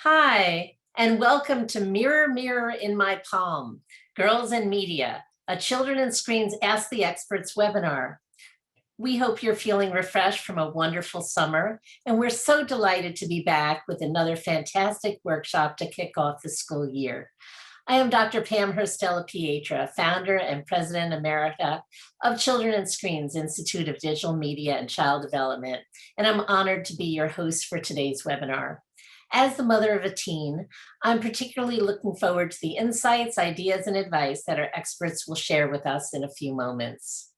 Hi, and welcome to Mirror, Mirror in My Palm, Girls and Media, a Children and Screens Ask the Experts webinar. We hope you're feeling refreshed from a wonderful summer, and we're so delighted to be back with another fantastic workshop to kick off the school year. I am Dr. Pam Hurst-Della Pietra, founder and president emerita of Children and Screens Institute of Digital Media and Child Development, and I'm honored to be your host for today's webinar. As the mother of a teen, I'm particularly looking forward to the insights, ideas, and advice that our experts will share with us in a few moments.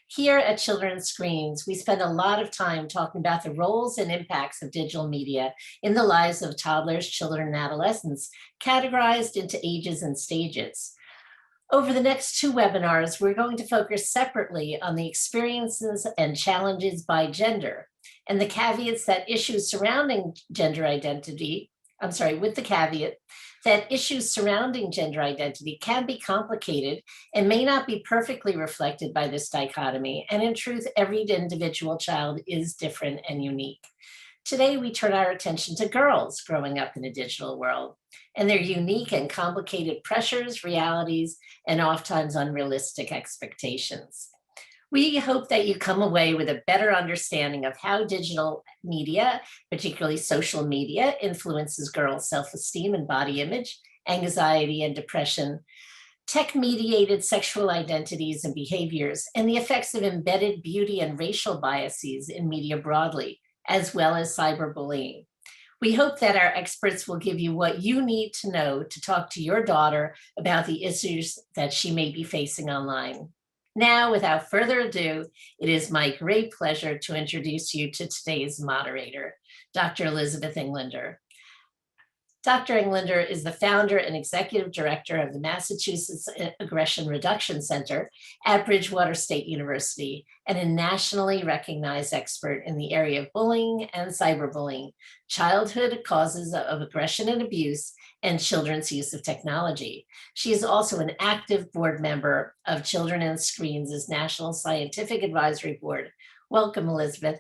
Here at Children and Screens, we spend a lot of time talking about the roles and impacts of digital media in the lives of toddlers, children, and adolescents, categorized into ages and stages. Over the next two webinars, we're going to focus separately on the experiences and challenges by gender, and the caveats that issues surrounding gender identity, with the caveat that issues surrounding gender identity can be complicated and may not be perfectly reflected by this dichotomy. And in truth, every individual child is different and unique. Today, we turn our attention to girls growing up in a digital world and their unique and complicated pressures, realities, and oftentimes unrealistic expectations. We hope that you come away with a better understanding of how digital media, particularly social media, influences girls' self-esteem and body image, anxiety and depression, tech-mediated sexual identities and behaviors, and the effects of embedded beauty and racial biases in media broadly, as well as cyberbullying. We hope that our experts will give you what you need to know to talk to your daughter about the issues that she may be facing online. Now, without further ado, it is my great pleasure to introduce you to today's moderator, Dr. Elizabeth Englander. Dr. Englander is the founder and executive director of the Massachusetts Aggression Reduction Center at Bridgewater State University and a nationally recognized expert in the area of bullying and cyberbullying, childhood causes of aggression and abuse, and children's use of technology. She is also an active board member of Children and Screens' National Scientific Advisory Board. Welcome, Elizabeth.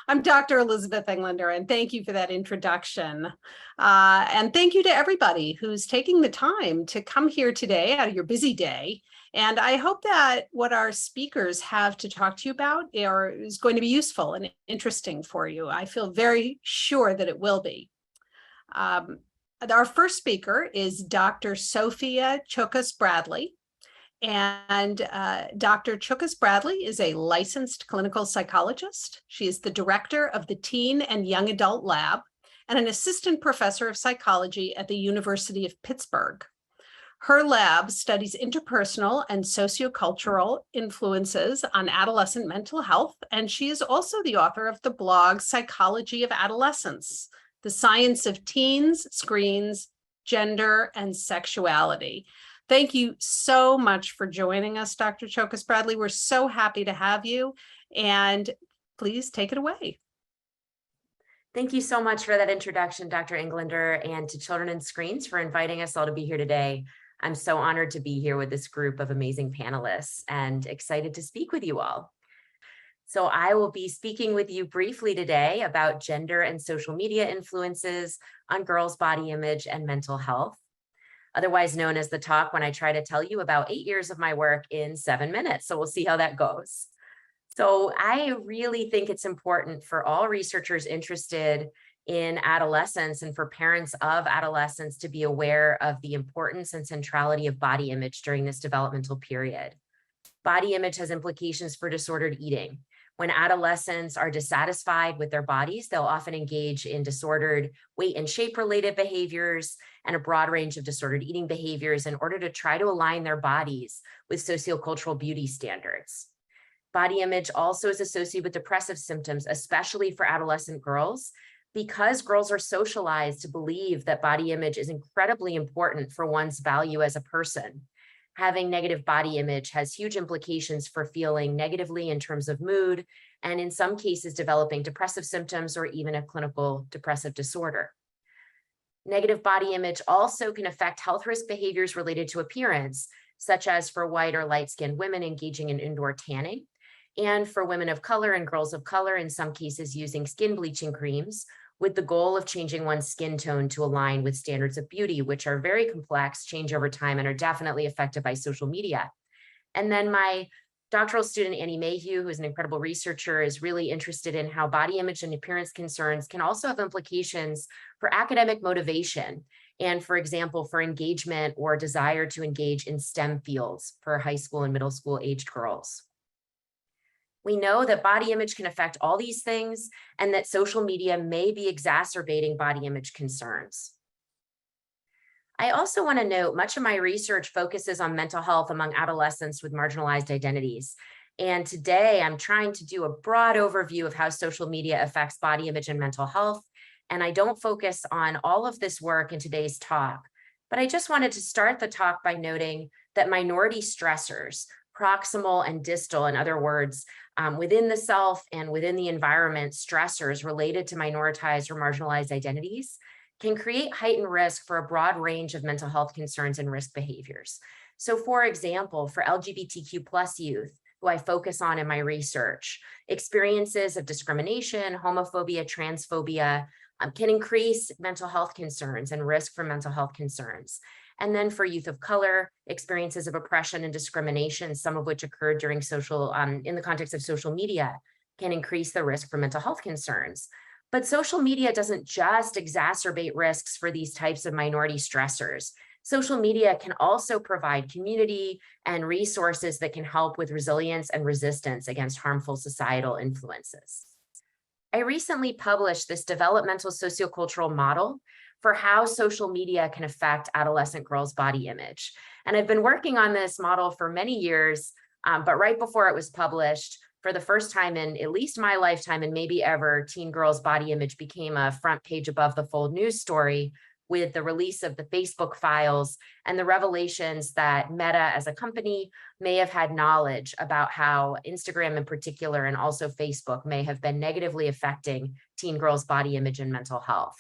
I'm Dr. Elizabeth Englander, and thank you for that introduction. And thank you to everybody who's taking the time to come here today out of your busy day. And I hope that what our speakers have to talk to you about is going to be useful and interesting for you. I feel very sure that it will be. Our first speaker is Dr. Sophia Choukas-Bradley. And Dr. Choukas-Bradley is a licensed clinical psychologist. She is the director of the Teen and Young Adult Lab and an assistant professor of psychology at the University of Pittsburgh. Her lab studies interpersonal and sociocultural influences on adolescent mental health, and she is also the author of the blog Psychology of Adolescence, the Science of Teens, Screens, Gender, and Sexuality. Thank you so much for joining us, Dr. Choukas-Bradley. We're so happy to have you, and please take it away. Thank you so much for that introduction, Dr. Englander, and to Children and Screens for inviting us all to be here today. I'm so honored to be here with this group of amazing panelists and excited to speak with you all. So I will be speaking with you briefly today about gender and social media influences on girls' body image and mental health, otherwise known as the talk when I try to tell you about 8 years of my work in 7 minutes. So we'll see how that goes. So I really think it's important for all researchers interested in adolescence and for parents of adolescents to be aware of the importance and centrality of body image during this developmental period. Body image has implications for disordered eating. When adolescents are dissatisfied with their bodies, they'll often engage in disordered weight and shape related behaviors and a broad range of disordered eating behaviors in order to try to align their bodies with sociocultural beauty standards. Body image also is associated with depressive symptoms, especially for adolescent girls, because girls are socialized to believe that body image is incredibly important for one's value as a person. Having negative body image has huge implications for feeling negatively in terms of mood, and in some cases developing depressive symptoms or even a clinical depressive disorder. Negative body image also can affect health risk behaviors related to appearance, such as for white or light-skinned women engaging in indoor tanning, and for women of color and girls of color, in some cases using skin bleaching creams, with the goal of changing one's skin tone to align with standards of beauty, which are very complex, change over time, and are definitely affected by social media. And then my doctoral student, Annie Mayhew, who is an incredible researcher, is really interested in how body image and appearance concerns can also have implications for academic motivation and, for example, for engagement or desire to engage in STEM fields for high school and middle school aged girls. We know that body image can affect all these things and that social media may be exacerbating body image concerns. I also want to note much of my research focuses on mental health among adolescents with marginalized identities. And today I'm trying to do a broad overview of how social media affects body image and mental health. And I don't focus on all of this work in today's talk, but I just wanted to start the talk by noting that minority stressors, proximal and distal, in other words, within the self and within the environment, stressors related to minoritized or marginalized identities can create heightened risk for a broad range of mental health concerns and risk behaviors. So for example, for LGBTQ+ youth, who I focus on in my research, experiences of discrimination, homophobia, transphobia can increase mental health concerns and risk for mental health concerns. And then for youth of color, experiences of oppression and discrimination, some of which occurred during in the context of social media, can increase the risk for mental health concerns. But social media doesn't just exacerbate risks for these types of minority stressors. Social media can also provide community and resources that can help with resilience and resistance against harmful societal influences. I recently published this developmental sociocultural model for how social media can affect adolescent girls' body image. And I've been working on this model for many years, but right before it was published, for the first time in at least my lifetime and maybe ever, teen girls' body image became a front page above the fold news story with the release of the Facebook files and the revelations that Meta as a company may have had knowledge about how Instagram in particular and also Facebook may have been negatively affecting teen girls' body image and mental health.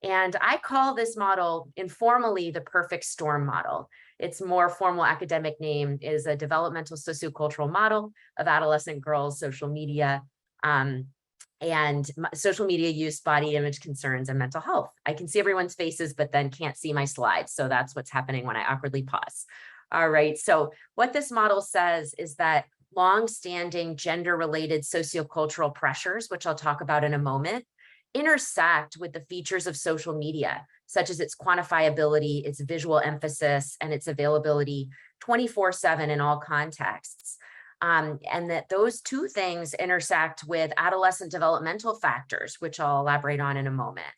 And I call this model informally the perfect storm model. Its more formal academic name is a developmental sociocultural model of adolescent girls' social media and social media use, body image concerns, and mental health. I can see everyone's faces, but then can't see my slides. So that's what's happening when I awkwardly pause. All right, so what this model says is that long-standing gender-related sociocultural pressures, which I'll talk about in a moment, intersect with the features of social media, such as its quantifiability, its visual emphasis, and its availability 24/7 in all contexts. And that those two things intersect with adolescent developmental factors, which I'll elaborate on in a moment,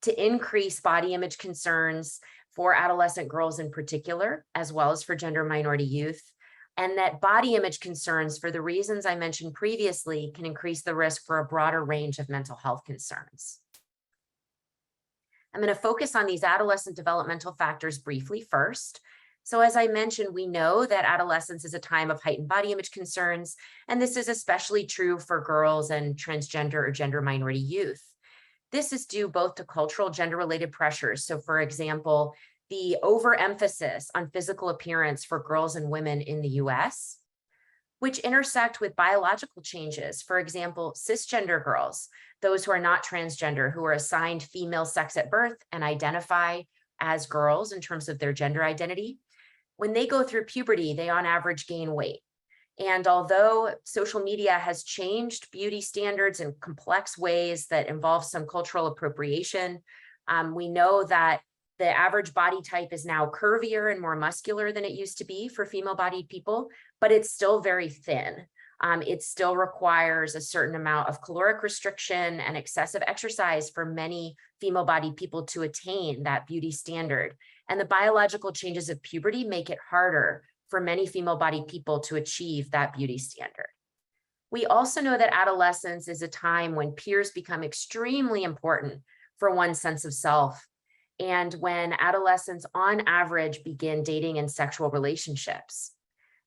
to increase body image concerns for adolescent girls in particular, as well as for gender minority youth, and that body image concerns, for the reasons I mentioned previously, can increase the risk for a broader range of mental health concerns. I'm going to focus on these adolescent developmental factors briefly first. So as I mentioned, we know that adolescence is a time of heightened body image concerns, and this is especially true for girls and transgender or gender minority youth. This is due both to cultural gender-related pressures. So for example, the overemphasis on physical appearance for girls and women in the US, which intersect with biological changes. For example, cisgender girls, those who are not transgender, who are assigned female sex at birth and identify as girls in terms of their gender identity. When they go through puberty, they on average gain weight. And although social media has changed beauty standards in complex ways that involve some cultural appropriation, we know that the average body type is now curvier and more muscular than it used to be for female-bodied people, but it's still very thin. It still requires a certain amount of caloric restriction and excessive exercise for many female-bodied people to attain that beauty standard. And the biological changes of puberty make it harder for many female-bodied people to achieve that beauty standard. We also know that adolescence is a time when peers become extremely important for one's sense of self, and when adolescents on average begin dating in sexual relationships.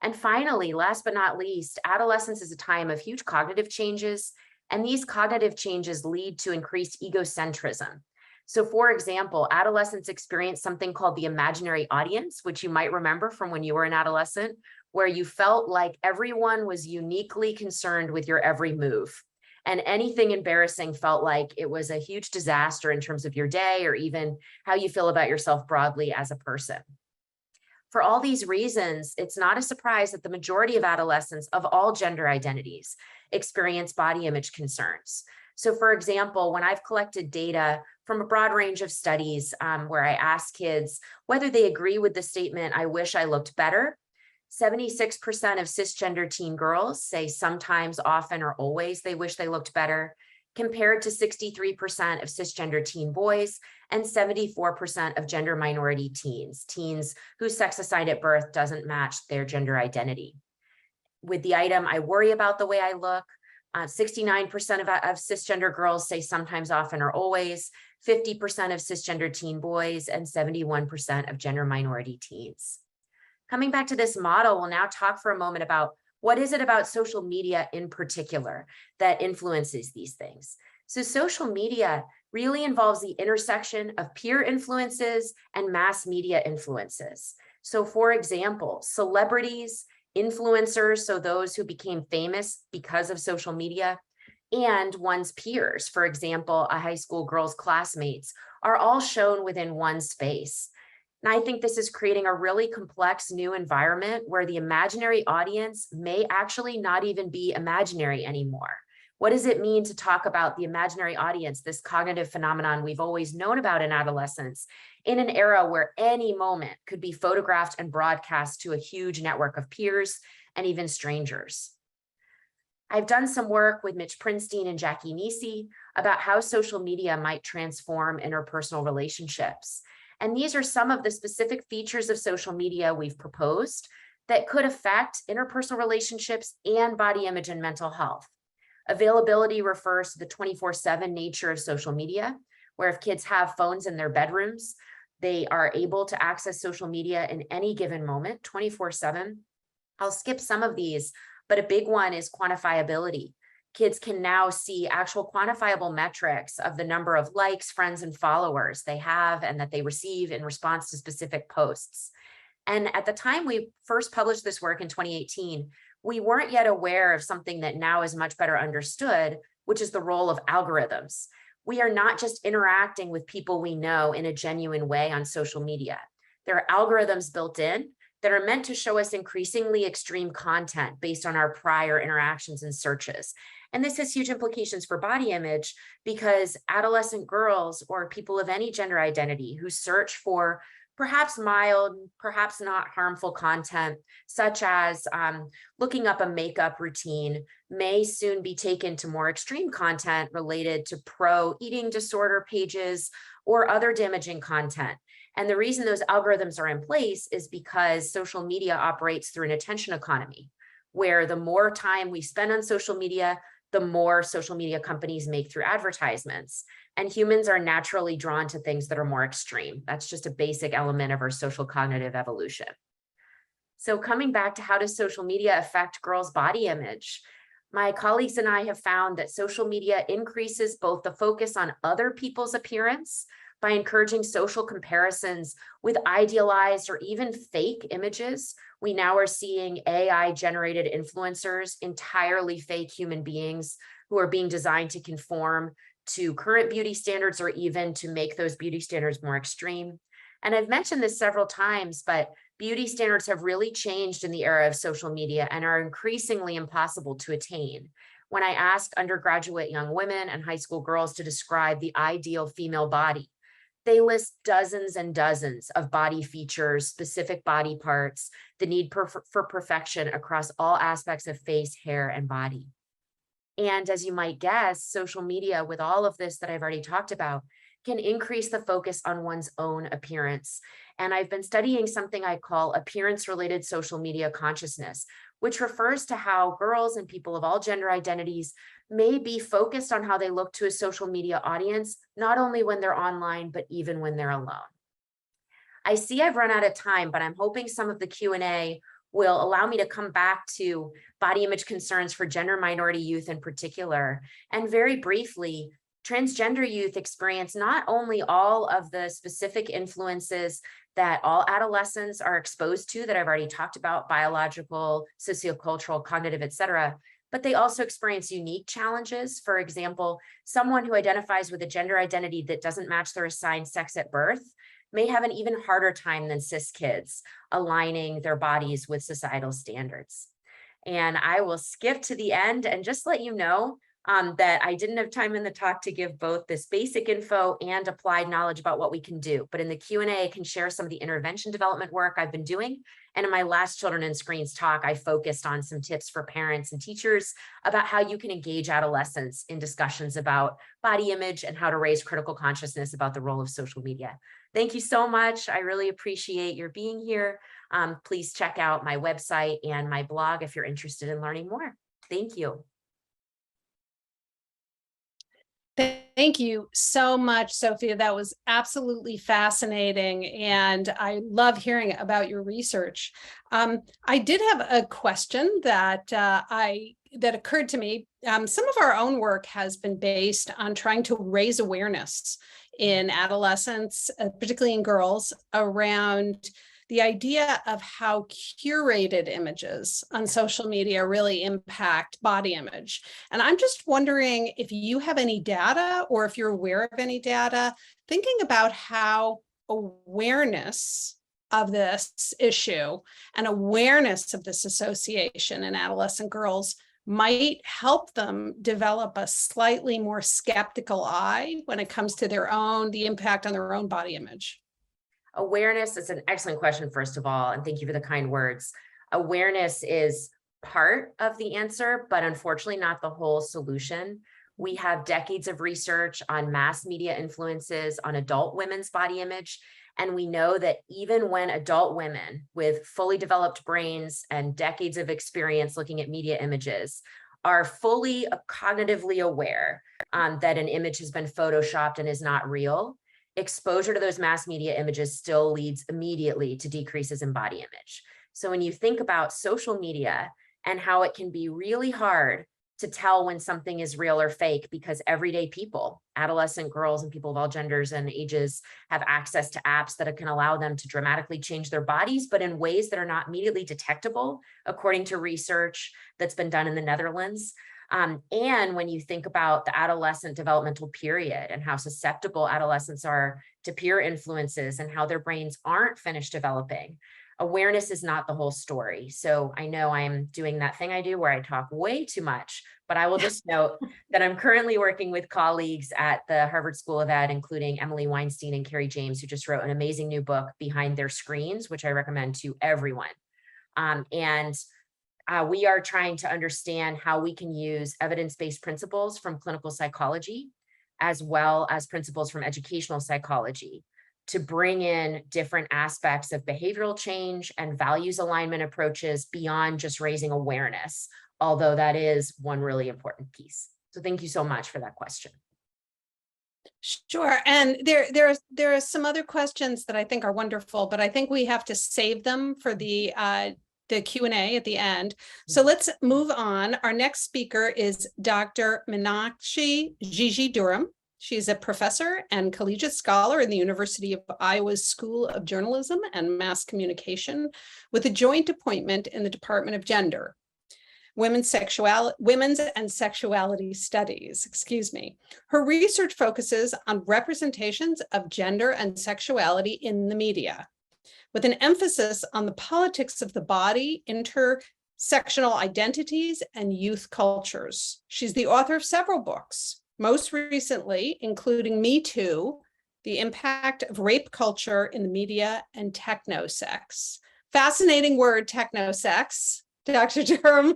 And finally, last but not least, adolescence is a time of huge cognitive changes, and these cognitive changes lead to increased egocentrism. So for example, adolescents experience something called the imaginary audience, which you might remember from when you were an adolescent, where you felt like everyone was uniquely concerned with your every move. And anything embarrassing felt like it was a huge disaster in terms of your day or even how you feel about yourself broadly as a person. For all these reasons, it's not a surprise that the majority of adolescents of all gender identities experience body image concerns. So for example, when I've collected data from a broad range of studies where I ask kids whether they agree with the statement, "I wish I looked better," 76% of cisgender teen girls say sometimes, often, or always they wish they looked better, compared to 63% of cisgender teen boys and 74% of gender minority teens, teens whose sex assigned at birth doesn't match their gender identity. With the item, "I worry about the way I look," 69% of cisgender girls say sometimes, often, or always, 50% of cisgender teen boys, and 71% of gender minority teens. Coming back to this model, we'll now talk for a moment about what is it about social media in particular that influences these things. So social media really involves the intersection of peer influences and mass media influences. So for example, celebrities, influencers, so those who became famous because of social media, and one's peers, for example, a high school girl's classmates, are all shown within one space. And I think this is creating a really complex new environment where the imaginary audience may actually not even be imaginary anymore. What does it mean to talk about the imaginary audience, this cognitive phenomenon we've always known about in adolescence, in an era where any moment could be photographed and broadcast to a huge network of peers and even strangers? I've done some work with Mitch Prinstein and Jackie Nisi about how social media might transform interpersonal relationships. And these are some of the specific features of social media we've proposed that could affect interpersonal relationships and body image and mental health. Availability refers to the 24/7 nature of social media, where if kids have phones in their bedrooms, they are able to access social media in any given moment, 24/7. I'll skip some of these, but a big one is quantifiability. Kids can now see actual quantifiable metrics of the number of likes, friends, and followers they have and that they receive in response to specific posts. And at the time we first published this work in 2018, we weren't yet aware of something that now is much better understood, which is the role of algorithms. We are not just interacting with people we know in a genuine way on social media. There are algorithms built in that are meant to show us increasingly extreme content based on our prior interactions and searches. And this has huge implications for body image because adolescent girls or people of any gender identity who search for perhaps mild, perhaps not harmful content, such as looking up a makeup routine, may soon be taken to more extreme content related to pro-eating disorder pages or other damaging content. And the reason those algorithms are in place is because social media operates through an attention economy, where the more time we spend on social media, the more social media companies make through advertisements. And humans are naturally drawn to things that are more extreme. That's just a basic element of our social cognitive evolution. So coming back to how does social media affect girls' body image? My colleagues and I have found that social media increases both the focus on other people's appearance by encouraging social comparisons with idealized or even fake images. We now are seeing AI-generated influencers, entirely fake human beings who are being designed to conform to current beauty standards or even to make those beauty standards more extreme. And I've mentioned this several times, but beauty standards have really changed in the era of social media and are increasingly impossible to attain. When I ask undergraduate young women and high school girls to describe the ideal female body, they list dozens and dozens of body features, specific body parts, the need for perfection across all aspects of face, hair, and body. And as you might guess, social media, with all of this that I've already talked about, can increase the focus on one's own appearance. And I've been studying something I call appearance-related social media consciousness, which refers to how girls and people of all gender identities may be focused on how they look to a social media audience, not only when they're online, but even when they're alone. I see I've run out of time, but I'm hoping some of the Q&A will allow me to come back to body image concerns for gender minority youth in particular. And very briefly, transgender youth experience not only all of the specific influences that all adolescents are exposed to that I've already talked about, biological, sociocultural, cognitive, et cetera, but they also experience unique challenges. For example, someone who identifies with a gender identity that doesn't match their assigned sex at birth may have an even harder time than cis kids aligning their bodies with societal standards. And I will skip to the end and just let you know that I didn't have time in the talk to give both this basic info and applied knowledge about what we can do. But in the Q&A, I can share some of the intervention development work I've been doing. And in my last Children and Screens talk, I focused on some tips for parents and teachers about how you can engage adolescents in discussions about body image and how to raise critical consciousness about the role of social media. Thank you so much. I really appreciate your being here. Please check out my website and my blog if you're interested in learning more. Thank you. Thank you so much, Sophia. That was absolutely fascinating, and I love hearing about your research. I did have a question that occurred to me. Some of our own work has been based on trying to raise awareness in adolescents, particularly in girls, around the idea of how curated images on social media really impact body image. And I'm just wondering if you have any data, or if you're aware of any data, thinking about how awareness of this issue and awareness of this association in adolescent girls might help them develop a slightly more skeptical eye when it comes to the impact on their own body image. Awareness is an excellent question, first of all, and thank you for the kind words. Awareness is part of the answer, but unfortunately not the whole solution. We have decades of research on mass media influences on adult women's body image, and we know that even when adult women with fully developed brains and decades of experience looking at media images are fully cognitively aware that an image has been photoshopped and is not real, exposure to those mass media images still leads immediately to decreases in body image. So when you think about social media and how it can be really hard to tell when something is real or fake, because everyday people, adolescent girls and people of all genders and ages, have access to apps that can allow them to dramatically change their bodies, but in ways that are not immediately detectable, according to research that's been done in the Netherlands. And when you think about the adolescent developmental period and how susceptible adolescents are to peer influences and how their brains aren't finished developing, awareness is not the whole story. So I know I'm doing that thing I do where I talk way too much, but I will just note that I'm currently working with colleagues at the Harvard School of Ed, including Emily Weinstein and Carrie James, who just wrote an amazing new book, Behind Their Screens, which I recommend to everyone. We are trying to understand how we can use evidence-based principles from clinical psychology, as well as principles from educational psychology, to bring in different aspects of behavioral change and values alignment approaches beyond just raising awareness, although that is one really important piece. So thank you so much for that question. Sure. And there are some other questions that I think are wonderful, but I think we have to save them for the Q&A at the end. So let's move on. Our next speaker is Dr. Meenakshi Gigi Durham. She's a professor and collegiate scholar in the University of Iowa's School of Journalism and Mass Communication, with a joint appointment in the Department of Gender, Women's and Sexuality Studies, excuse me. Her research focuses on representations of gender and sexuality in the media, with an emphasis on the politics of the body, intersectional identities, and youth cultures. She's the author of several books, most recently including Me Too, The Impact of Rape Culture in the Media and Technosex. Fascinating word, technosex. Dr. Durham,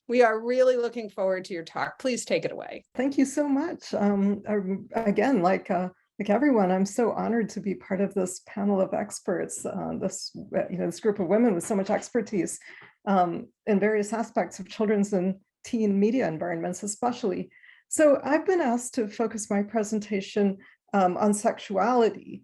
we are really looking forward to your talk. Please take it away. Thank you so much. Again, like everyone, I'm so honored to be part of this panel of experts, this group of women with so much expertise in various aspects of children's and teen media environments, especially. So I've been asked to focus my presentation on sexuality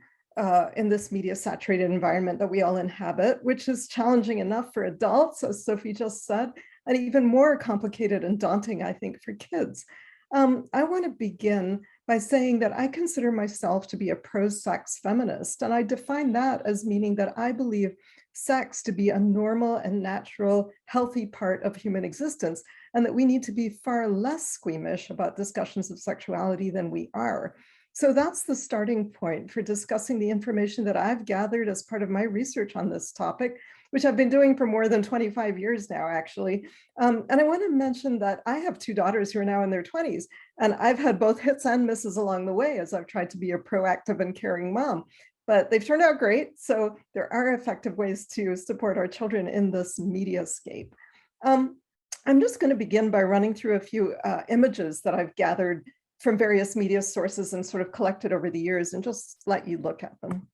in this media-saturated environment that we all inhabit, which is challenging enough for adults, as Sophie just said, and even more complicated and daunting, I think, for kids. I want to begin by saying that I consider myself to be a pro-sex feminist, and I define that as meaning that I believe sex to be a normal and natural, healthy part of human existence, and that we need to be far less squeamish about discussions of sexuality than we are. So that's the starting point for discussing the information that I've gathered as part of my research on this topic, which I've been doing for more than 25 years now, actually. And I want to mention that I have two daughters who are now in their 20s, and I've had both hits and misses along the way as I've tried to be a proactive and caring mom. But they've turned out great. So there are effective ways to support our children in this mediascape. I'm just going to begin by running through a few images that I've gathered from various media sources and sort of collected over the years, and just let you look at them.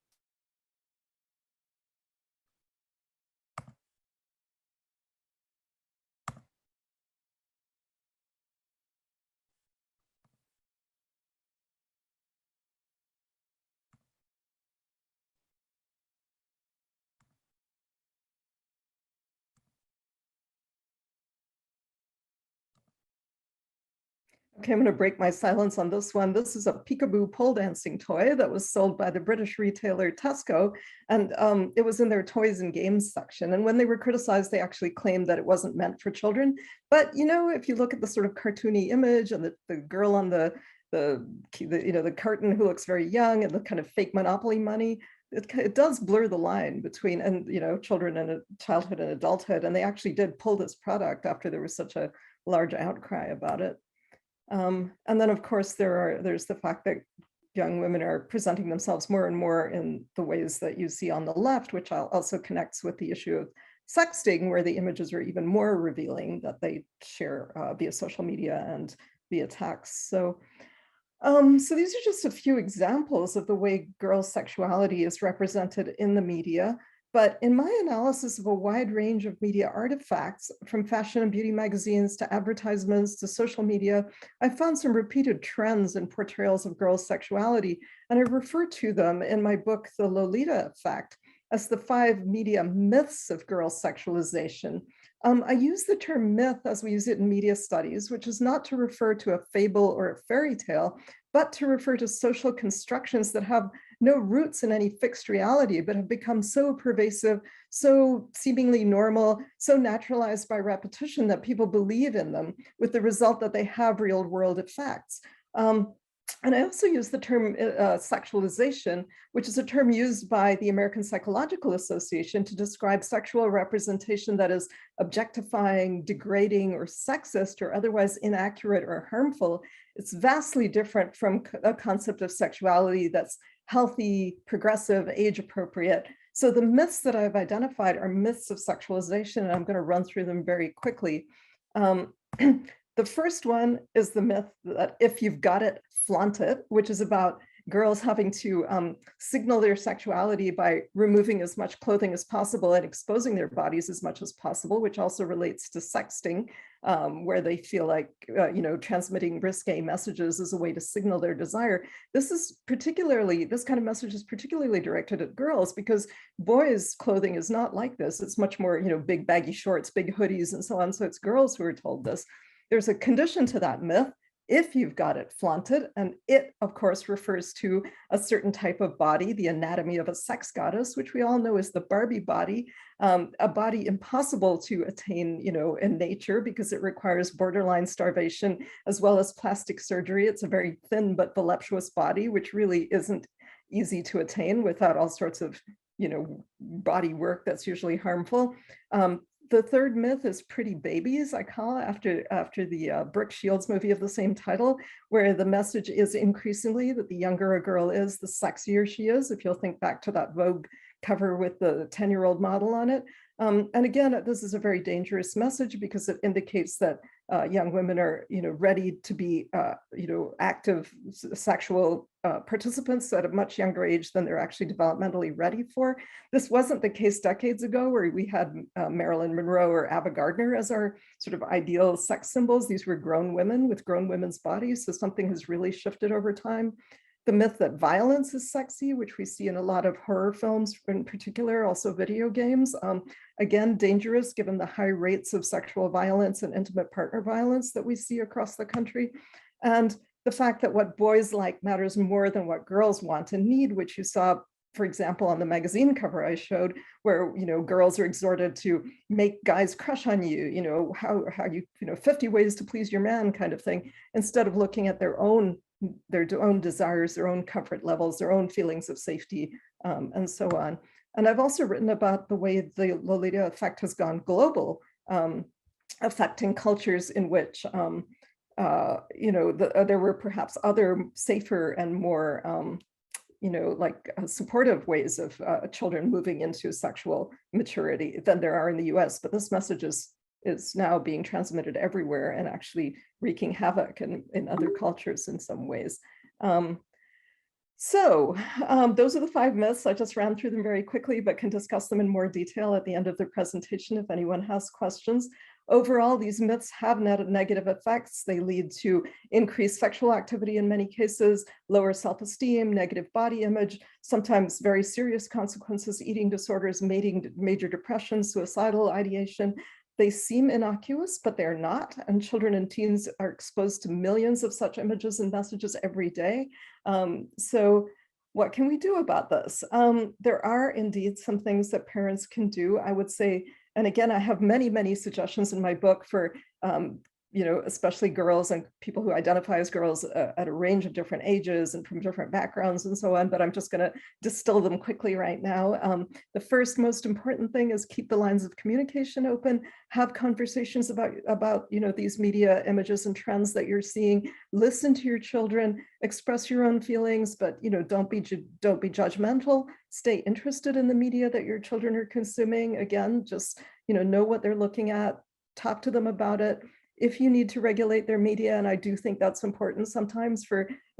Okay, I'm going to break my silence on this one. This is a peekaboo pole dancing toy that was sold by the British retailer Tesco, and it was in their toys and games section. And when they were criticized, they actually claimed that it wasn't meant for children. But you know, if you look at the sort of cartoony image and the girl on the carton who looks very young and the kind of fake Monopoly money, it does blur the line between children and childhood and adulthood. And they actually did pull this product after there was such a large outcry about it. And then, of course, there's the fact that young women are presenting themselves more and more in the ways that you see on the left, which also connects with the issue of sexting, where the images are even more revealing that they share via social media and via text. So these are just a few examples of the way girl sexuality is represented in the media. But in my analysis of a wide range of media artifacts, from fashion and beauty magazines to advertisements to social media, I found some repeated trends in portrayals of girls' sexuality, and I refer to them in my book, The Lolita Effect, as the 5 media myths of girl sexualization. I use the term myth as we use it in media studies, which is not to refer to a fable or a fairy tale, but to refer to social constructions that have no roots in any fixed reality, but have become so pervasive, so seemingly normal, so naturalized by repetition that people believe in them, with the result that they have real world effects. And I also use the term sexualization, which is a term used by the American Psychological Association to describe sexual representation that is objectifying, degrading, or sexist, or otherwise inaccurate or harmful. It's vastly different from a concept of sexuality that's healthy, progressive, age appropriate. So the myths that I've identified are myths of sexualization, and I'm going to run through them very quickly. The first one is the myth that if you've got it, flaunt it, which is about girls having to signal their sexuality by removing as much clothing as possible and exposing their bodies as much as possible, which also relates to sexting, where they feel like, transmitting risque messages is a way to signal their desire. This kind of message is particularly directed at girls, because boys' clothing is not like this. It's much more, big baggy shorts, big hoodies, and so on. So it's girls who are told this. There's a condition to that myth. If you've got it, flaunt it. And it, of course, refers to a certain type of body, the anatomy of a sex goddess, which we all know is the Barbie body, a body impossible to attain, in nature, because it requires borderline starvation as well as plastic surgery. It's a very thin but voluptuous body, which really isn't easy to attain without all sorts of, body work that's usually harmful. The third myth is pretty babies, I call it, after the Brooke Shields movie of the same title, where the message is increasingly that the younger a girl is, the sexier she is, if you'll think back to that Vogue cover with the 10-year-old model on it. And again, this is a very dangerous message because it indicates that young women are, ready to be, active sexual participants at a much younger age than they're actually developmentally ready for. This wasn't the case decades ago, where we had Marilyn Monroe or Ava Gardner as our sort of ideal sex symbols. These were grown women with grown women's bodies. So something has really shifted over time. The myth that violence is sexy, which we see in a lot of horror films in particular, also video games. Again, dangerous given the high rates of sexual violence and intimate partner violence that we see across the country. And the fact that what boys like matters more than what girls want and need, which you saw for example, on the magazine cover I showed, where, you know, girls are exhorted to make guys crush on you, you know, how you, you know, 50 ways to please your man kind of thing, instead of looking at their own desires, their own comfort levels, their own feelings of safety, and so on. And I've also written about the way the Lolita effect has gone global, affecting cultures in which, you know, there were perhaps other safer and more, you know, like supportive ways of children moving into sexual maturity than there are in the US. But this message is now being transmitted everywhere and actually wreaking havoc in other cultures in some ways. So those are the 5 myths. I just ran through them very quickly, but can discuss them in more detail at the end of the presentation if anyone has questions. Overall, these myths have negative effects. They lead to increased sexual activity in many cases, lower self-esteem, negative body image, sometimes very serious consequences, eating disorders, major depression, suicidal ideation. They seem innocuous, but they're not. And children and teens are exposed to millions of such images and messages every day. So what can we do about this? There are indeed some things that parents can do. I would say, and again, I have many suggestions in my book for, you know, especially girls and people who identify as girls at a range of different ages and from different backgrounds and so on, but I'm just going to distill them quickly right now. The first most important thing is keep the lines of communication open, have conversations about you know, these media images and trends that you're seeing, listen to your children, express your own feelings, but, you know, don't be judgmental, stay interested in the media that your children are consuming. Again, just, you know what they're looking at, talk to them about it. If you need to regulate their media, and I do think that's important sometimes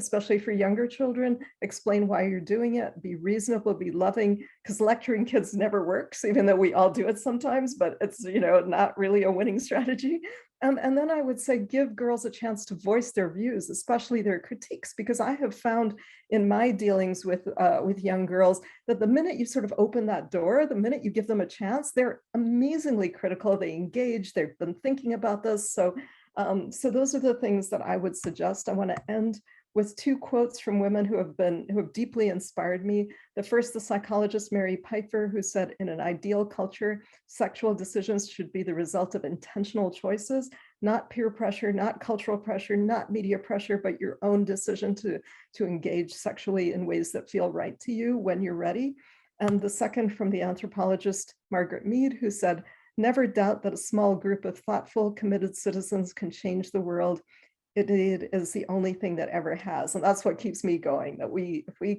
especially for younger children, explain why you're doing it, be reasonable, be loving, because lecturing kids never works, even though we all do it sometimes, but it's, you know, not really a winning strategy. And then I would say give girls a chance to voice their views, especially their critiques, because I have found in my dealings with young girls that the minute you sort of open that door, the minute you give them a chance, they're amazingly critical, they engage, they've been thinking about this. So those are the things that I would suggest. I want to end with 2 quotes from women who have deeply inspired me. The first, the psychologist Mary Pietra, who said, in an ideal culture, sexual decisions should be the result of intentional choices, not peer pressure, not cultural pressure, not media pressure, but your own decision to engage sexually in ways that feel right to you when you're ready. And the second, from the anthropologist Margaret Mead, who said, never doubt that a small group of thoughtful, committed citizens can change the world. It is the only thing that ever has. And that's what keeps me going, that if we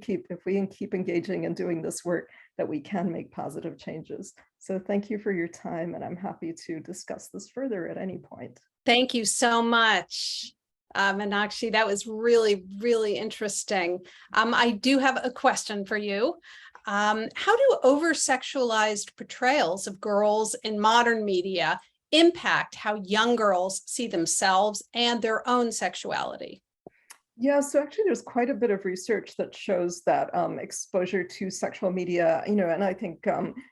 keep engaging and doing this work, that we can make positive changes. So thank you for your time, and I'm happy to discuss this further at any point. Thank you so much, Meenakshi. That was really interesting. I do have a question for you. How do over-sexualized portrayals of girls in modern media impact how young girls see themselves and their own sexuality? Yeah, so actually there's quite a bit of research that shows that exposure to sexual media, you know, and I think,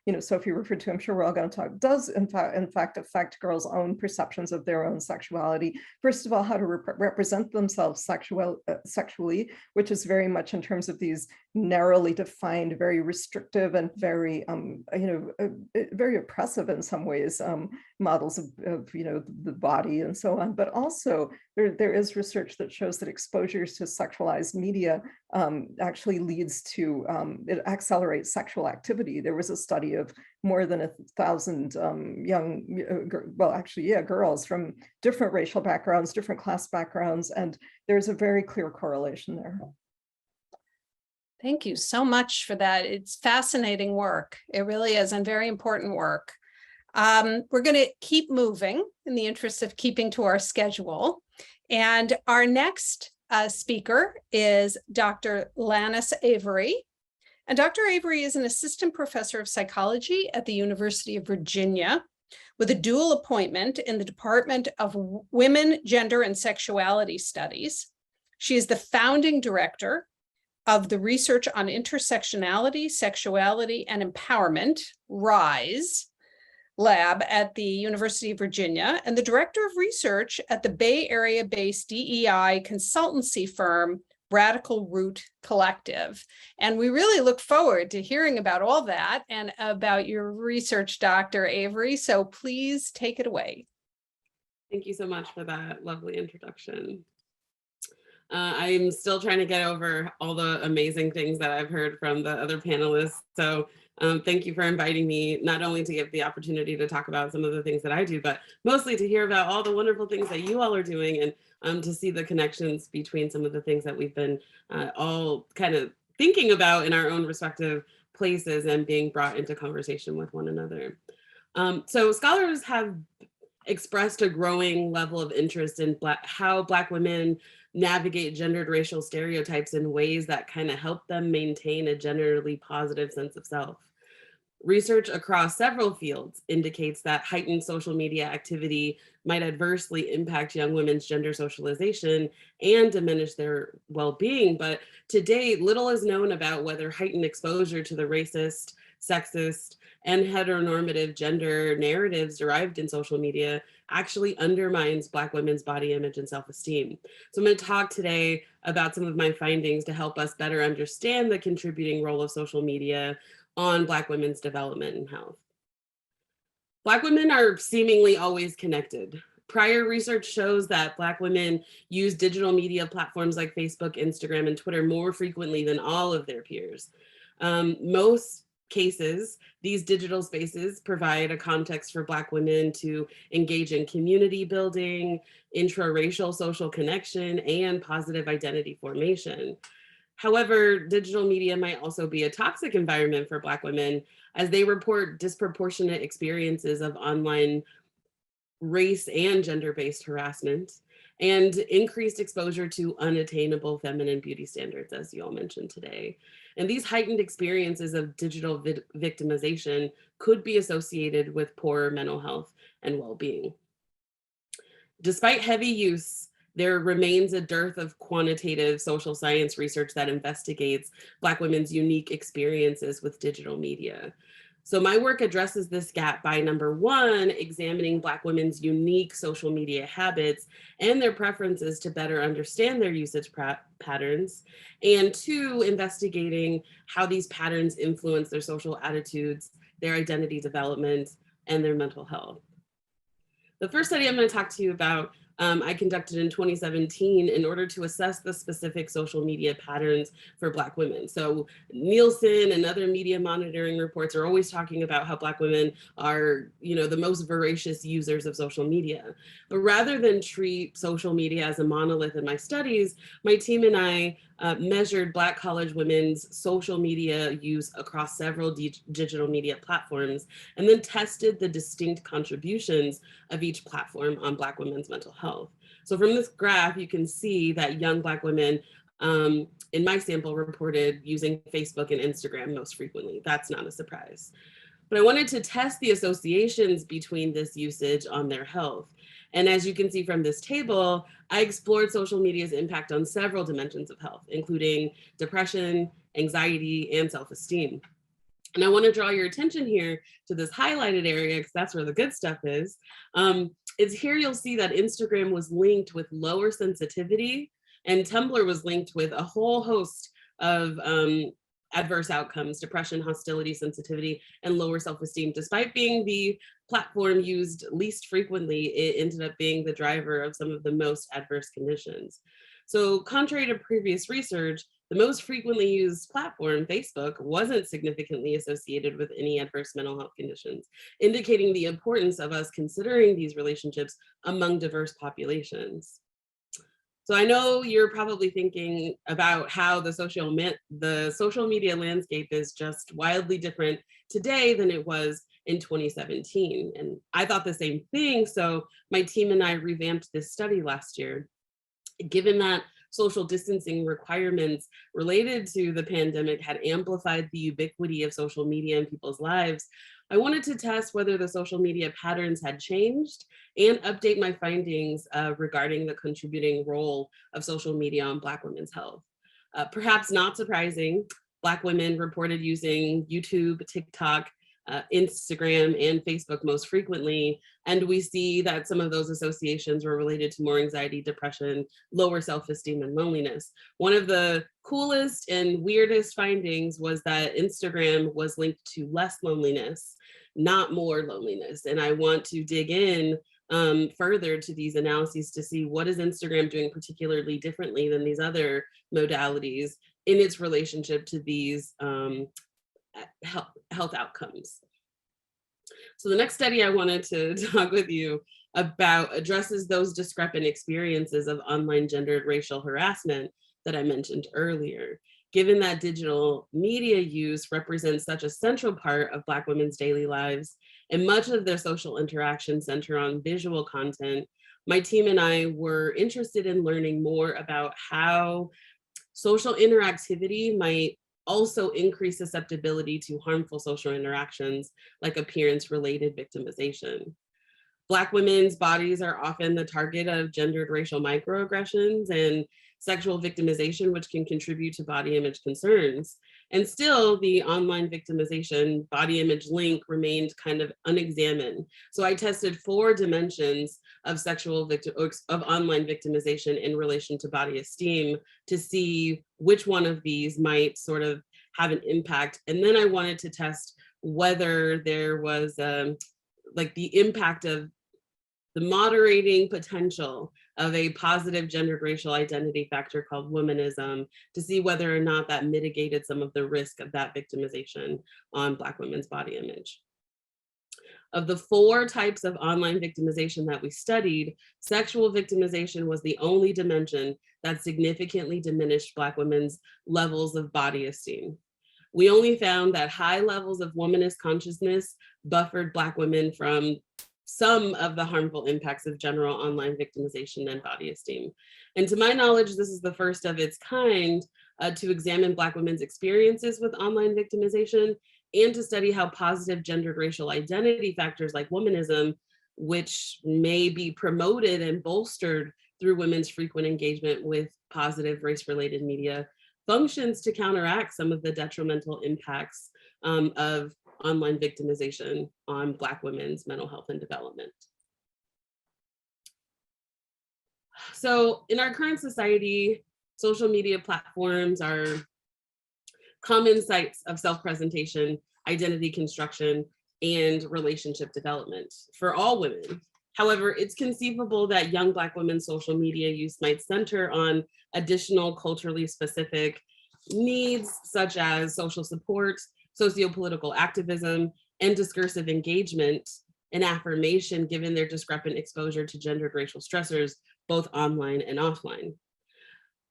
you know, Sophie referred to, I'm sure we're all going to talk, does in fact affect girls' own perceptions of their own sexuality. First of all, how to represent themselves sexually, which is very much in terms of these narrowly defined, very restrictive and very, you know, very oppressive in some ways, models of, you know, the body and so on. But also there is research that shows that exposure to sexualized media actually leads to, it accelerates sexual activity. There was a study of more than 1,000 girls from different racial backgrounds, different class backgrounds, and there's a very clear correlation there. Thank you so much for that. It's fascinating work. It really is, and very important work. We're going to keep moving in the interest of keeping to our schedule. And our next speaker is Dr. Lanice Avery. And Dr. Avery is an assistant professor of psychology at the University of Virginia with a dual appointment in the Department of Women, Gender, and Sexuality Studies. She is the founding director of the Research on Intersectionality, Sexuality, and Empowerment, RISE, lab at the University of Virginia, and the director of research at the Bay Area-based DEI consultancy firm, Radical Root Collective. And we really look forward to hearing about all that and about your research, Dr. Avery. So please take it away. Thank you so much for that lovely introduction. I'm still trying to get over all the amazing things that I've heard from the other panelists. So thank you for inviting me, not only to give the opportunity to talk about some of the things that I do, but mostly to hear about all the wonderful things that you all are doing, and to see the connections between some of the things that we've been all kind of thinking about in our own respective places and being brought into conversation with one another. So scholars have expressed a growing level of interest in how Black women navigate gendered racial stereotypes in ways that kind of help them maintain a generally positive sense of self. Research across several fields indicates that heightened social media activity might adversely impact young women's gender socialization and diminish their well-being. But to date, little is known about whether heightened exposure to the racist, sexist, and heteronormative gender narratives derived in social media actually undermines Black women's body image and self-esteem. So I'm going to talk today about some of my findings to help us better understand the contributing role of social media on Black women's development and health. Black women are seemingly always connected. Prior research shows that Black women use digital media platforms like Facebook, Instagram, and Twitter more frequently than all of their peers. Most cases, these digital spaces provide a context for Black women to engage in community building, intra-racial social connection, and positive identity formation. However, digital media might also be a toxic environment for Black women, as they report disproportionate experiences of online race and gender-based harassment, and increased exposure to unattainable feminine beauty standards, as you all mentioned today. And these heightened experiences of digital victimization could be associated with poor mental health and well-being. Despite heavy use, there remains a dearth of quantitative social science research that investigates Black women's unique experiences with digital media. So my work addresses this gap by, number one, examining Black women's unique social media habits and their preferences to better understand their usage patterns, and two, investigating how these patterns influence their social attitudes, their identity development, and their mental health. The first study I'm going to talk to you about I conducted in 2017 in order to assess the specific social media patterns for Black women. So Nielsen and other media monitoring reports are always talking about how Black women are, the most voracious users of social media. But rather than treat social media as a monolith in my studies, my team and I measured Black college women's social media use across several digital media platforms, and then tested the distinct contributions of each platform on Black women's mental health. So from this graph, you can see that young Black women in my sample reported using Facebook and Instagram most frequently. That's not a surprise. But I wanted to test the associations between this usage on their health. And as you can see from this table, I explored social media's impact on several dimensions of health, including depression, anxiety, and self-esteem. And I want to draw your attention here to this highlighted area, because that's where the good stuff is. Is here you'll see that Instagram was linked with lower sensitivity, and Tumblr was linked with a whole host of adverse outcomes: depression, hostility, sensitivity, and lower self-esteem. Despite being the platform used least frequently, it ended up being the driver of some of the most adverse conditions. So contrary to previous research, the most frequently used platform, Facebook, wasn't significantly associated with any adverse mental health conditions, indicating the importance of us considering these relationships among diverse populations. So I know you're probably thinking about how the social media landscape is just wildly different today than it was in 2017. And I thought the same thing, so my team and I revamped this study last year. Given that social distancing requirements related to the pandemic had amplified the ubiquity of social media in people's lives, I wanted to test whether the social media patterns had changed and update my findings regarding the contributing role of social media on Black women's health. Perhaps not surprising, Black women reported using YouTube, TikTok, Instagram and Facebook most frequently. And we see that some of those associations were related to more anxiety, depression, lower self-esteem, and loneliness. One of the coolest and weirdest findings was that Instagram was linked to less loneliness, not more loneliness. And I want to dig in further to these analyses to see what is Instagram doing particularly differently than these other modalities in its relationship to these health outcomes. So the next study I wanted to talk with you about addresses those discrepant experiences of online gendered racial harassment that I mentioned earlier. Given that digital media use represents such a central part of Black women's daily lives, and much of their social interaction center on visual content, my team and I were interested in learning more about how social interactivity might also increase susceptibility to harmful social interactions like appearance-related victimization. Black women's bodies are often the target of gendered racial microaggressions and sexual victimization, which can contribute to body image concerns. And still, the online victimization body image link remained kind of unexamined. So I tested 4 dimensions of online victimization in relation to body esteem to see which one of these might sort of have an impact. And then I wanted to test whether there was like the impact of the moderating potential of a positive gendered racial identity factor called womanism to see whether or not that mitigated some of the risk of that victimization on Black women's body image. Of the 4 types of online victimization that we studied, sexual victimization was the only dimension that significantly diminished Black women's levels of body esteem. We only found that high levels of womanist consciousness buffered Black women from some of the harmful impacts of general online victimization and body esteem. And to my knowledge, this is the first of its kind to examine Black women's experiences with online victimization and to study how positive gendered racial identity factors like womanism, which may be promoted and bolstered through women's frequent engagement with positive race-related media, functions to counteract some of the detrimental impacts of online victimization on Black women's mental health and development. So in our current society, social media platforms are common sites of self-presentation, identity construction, and relationship development for all women. However, it's conceivable that young Black women's social media use might center on additional culturally specific needs, such as social support, sociopolitical activism, and discursive engagement and affirmation, given their discrepant exposure to gendered racial stressors, both online and offline.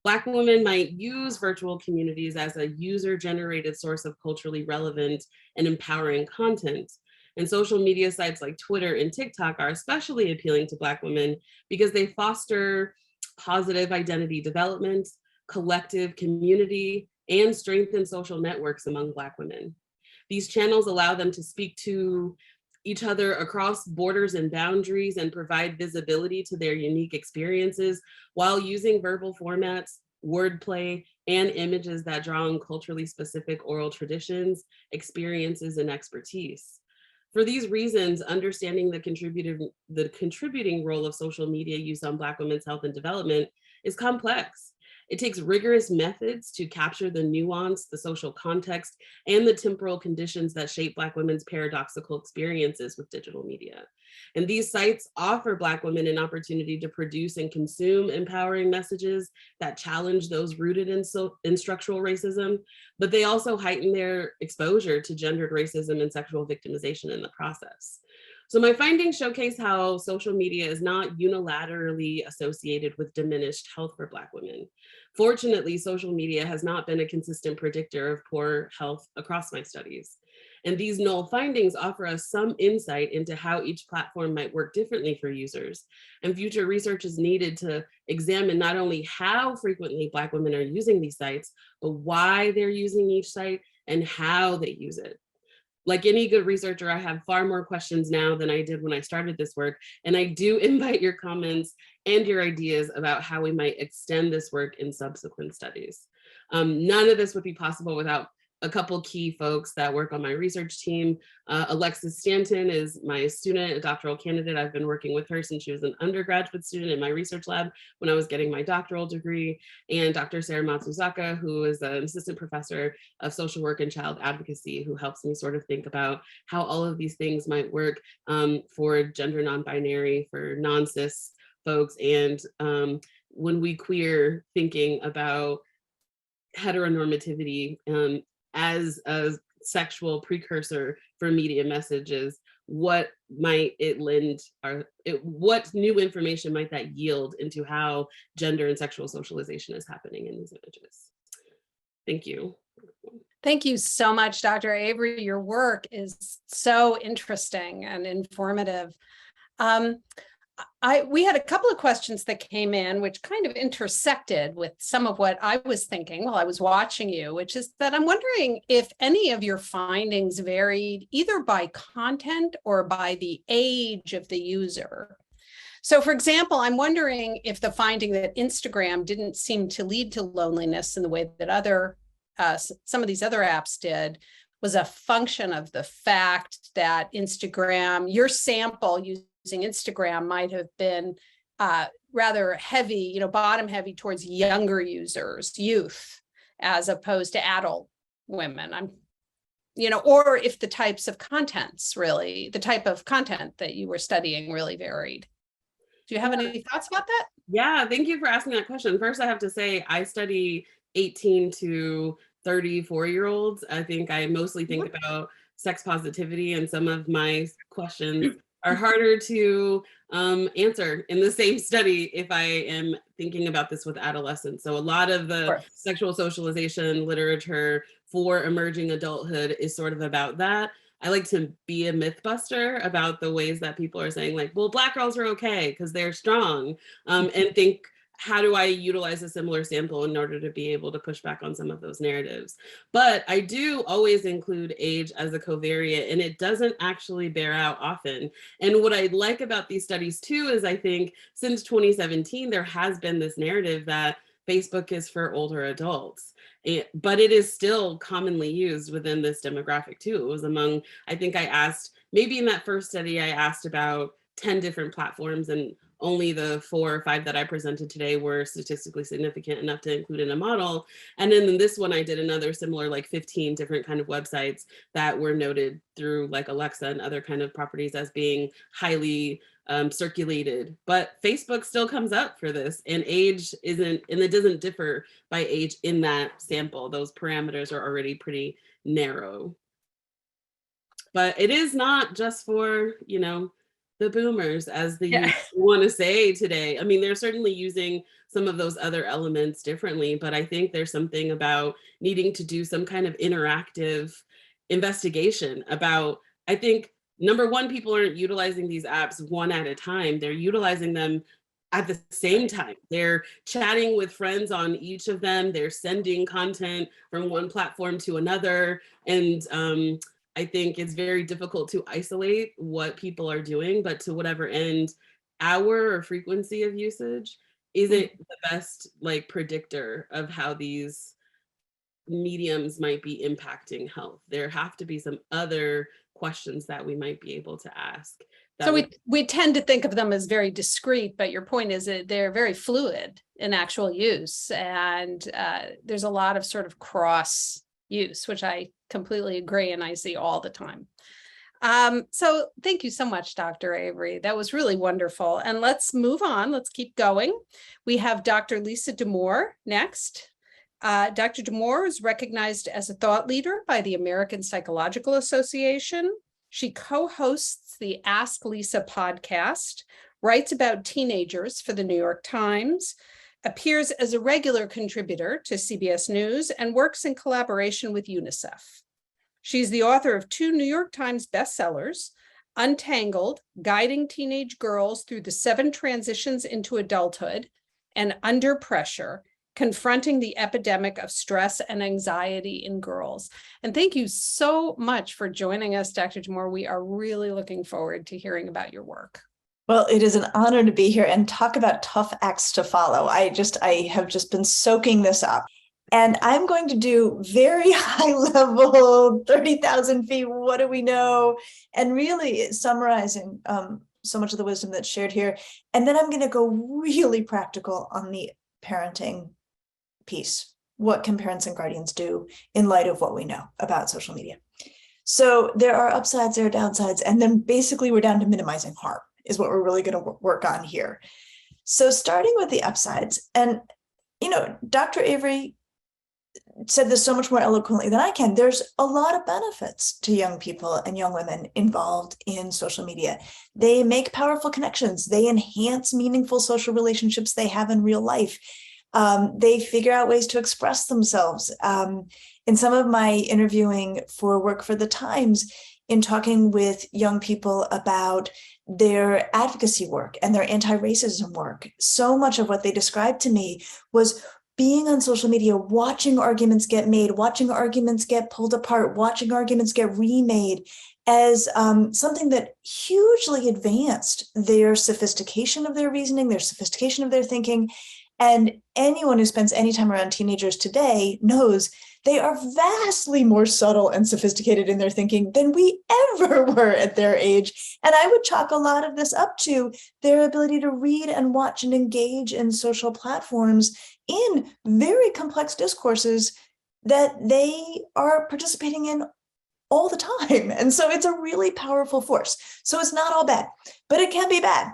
Black women might use virtual communities as a user-generated source of culturally relevant and empowering content. And social media sites like Twitter and TikTok are especially appealing to Black women because they foster positive identity development, collective community, and strengthen social networks among Black women. These channels allow them to speak to each other across borders and boundaries and provide visibility to their unique experiences while using verbal formats, wordplay, and images that draw on culturally specific oral traditions, experiences, and expertise. For these reasons, understanding the contributing role of social media use on Black women's health and development is complex. It takes rigorous methods to capture the nuance, the social context, and the temporal conditions that shape Black women's paradoxical experiences with digital media. And these sites offer Black women an opportunity to produce and consume empowering messages that challenge those rooted in structural racism, but they also heighten their exposure to gendered racism and sexual victimization in the process. So my findings showcase how social media is not unilaterally associated with diminished health for Black women. Fortunately, social media has not been a consistent predictor of poor health across my studies. And these null findings offer us some insight into how each platform might work differently for users. And future research is needed to examine not only how frequently Black women are using these sites, but why they're using each site and how they use it. Like any good researcher, I have far more questions now than I did when I started this work. And I do invite your comments and your ideas about how we might extend this work in subsequent studies. None of this would be possible without a couple key folks that work on my research team. Alexis Stanton is my student, a doctoral candidate. I've been working with her since she was an undergraduate student in my research lab when I was getting my doctoral degree. And Dr. Sarah Matsuzaka, who is an assistant professor of social work and child advocacy, who helps me sort of think about how all of these things might work for gender non-binary, for non-cis folks, and when we queer thinking about heteronormativity as a sexual precursor for media messages, what might it lend, what new information might that yield into how gender and sexual socialization is happening in these images? Thank you. Thank you so much, Dr. Avery. Your work is so interesting and informative. We had a couple of questions that came in, which kind of intersected with some of what I was thinking while I was watching you, which is that I'm wondering if any of your findings varied either by content or by the age of the user. So, for example, I'm wondering if the finding that Instagram didn't seem to lead to loneliness in the way that some of these other apps did was a function of the fact that Instagram, your sample using Instagram might have been rather heavy, bottom heavy towards younger users, youth, as opposed to adult women. Or if the types of contents really, the type of content that you were studying really varied. Do you have any thoughts about that? Yeah, thank you for asking that question. First, I have to say I study 18 to 34-year-olds. I think I mostly think about sex positivity, and some of my questions are harder to answer in the same study if I am thinking about this with adolescents. So a lot of the sexual socialization literature for emerging adulthood is sort of about that. I like to be a myth buster about the ways that people are saying, like, well, Black girls are okay because they're strong, and think, how do I utilize a similar sample in order to be able to push back on some of those narratives? But I do always include age as a covariate, and it doesn't actually bear out often. And what I like about these studies too is I think since 2017, there has been this narrative that Facebook is for older adults, but it is still commonly used within this demographic too. It was among, I think I asked, maybe in that first study, I asked about 10 different platforms, and only the 4 or 5 that I presented today were statistically significant enough to include in a model. And then in this one, I did another similar, like 15 different kind of websites that were noted through like Alexa and other kind of properties as being highly circulated. But Facebook still comes up for this, and age isn't, and it doesn't differ by age in that sample. Those parameters are already pretty narrow. But it is not just for, the boomers, as the youth want to say today. I mean, they're certainly using some of those other elements differently, but I think there's something about needing to do some kind of interactive investigation about, I think, number one, people aren't utilizing these apps one at a time. They're utilizing them at the same time. They're chatting with friends on each of them. They're sending content from one platform to another. And I think it's very difficult to isolate what people are doing, but to whatever end, hour or frequency of usage isn't the best predictor of how these mediums might be impacting health. There have to be some other questions that we might be able to ask. So we tend to think of them as very discrete, but your point is that they're very fluid in actual use. And there's a lot of sort of cross use, which I completely agree, and I see all the time. So thank you so much, Dr. Avery. That was really wonderful. And let's move on. Let's keep going. We have Dr. Lisa Damour next. Dr. Damour is recognized as a thought leader by the American Psychological Association. She co-hosts the Ask Lisa podcast, writes about teenagers for the New York Times, appears as a regular contributor to CBS News, and works in collaboration with UNICEF. She's the author of 2 New York Times bestsellers, Untangled, Guiding Teenage Girls Through the 7 Transitions into Adulthood, and Under Pressure, Confronting the Epidemic of Stress and Anxiety in Girls. And thank you so much for joining us, Dr. Damour. We are really looking forward to hearing about your work. Well, it is an honor to be here and talk about tough acts to follow. I have just been soaking this up. And I'm going to do very high level, 30,000 feet, what do we know? And really summarizing so much of the wisdom that's shared here. And then I'm going to go really practical on the parenting piece. What can parents and guardians do in light of what we know about social media? So there are upsides, there are downsides, and then basically we're down to minimizing harm is what we're really going to work on here. So starting with the upsides, and Dr. Avery said this so much more eloquently than I can. There's a lot of benefits to young people and young women involved in social media. They make powerful connections. They enhance meaningful social relationships they have in real life. They figure out ways to express themselves. In some of my interviewing for work for the Times, in talking with young people about their advocacy work and their anti-racism work, so much of what they described to me was being on social media, watching arguments get made, watching arguments get pulled apart, watching arguments get remade as something that hugely advanced their sophistication of their reasoning, their sophistication of their thinking. And anyone who spends any time around teenagers today knows they are vastly more subtle and sophisticated in their thinking than we ever were at their age. And I would chalk a lot of this up to their ability to read and watch and engage in social platforms in very complex discourses that they are participating in all the time. And so it's a really powerful force. So it's not all bad, but it can be bad.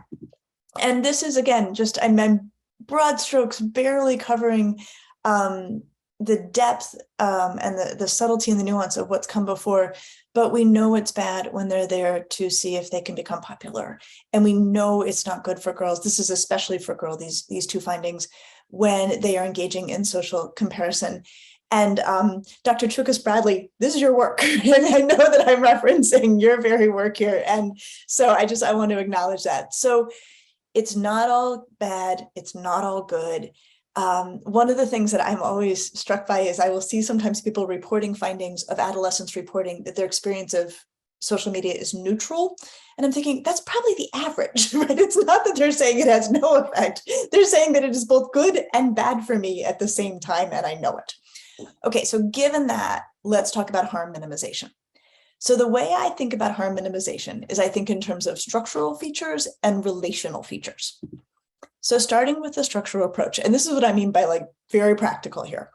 And this is, again, just I'm broad strokes, barely covering the depth and the subtlety and the nuance of what's come before, but we know it's bad when they're there to see if they can become popular. And we know it's not good for girls. This is especially for girls, these two findings, when they are engaging in social comparison. And Dr. Choukas-Bradley, this is your work. And I know that I'm referencing your very work here. And so I want to acknowledge that. So it's not all bad. It's not all good. One of the things that I'm always struck by is I will see sometimes people reporting findings of adolescents reporting that their experience of social media is neutral. And I'm thinking that's probably the average, right? It's not that they're saying it has no effect. They're saying that it is both good and bad for me at the same time, and I know it. Okay, so given that, let's talk about harm minimization. So the way I think about harm minimization is I think in terms of structural features and relational features. So starting with the structural approach, and this is what I mean by like very practical here.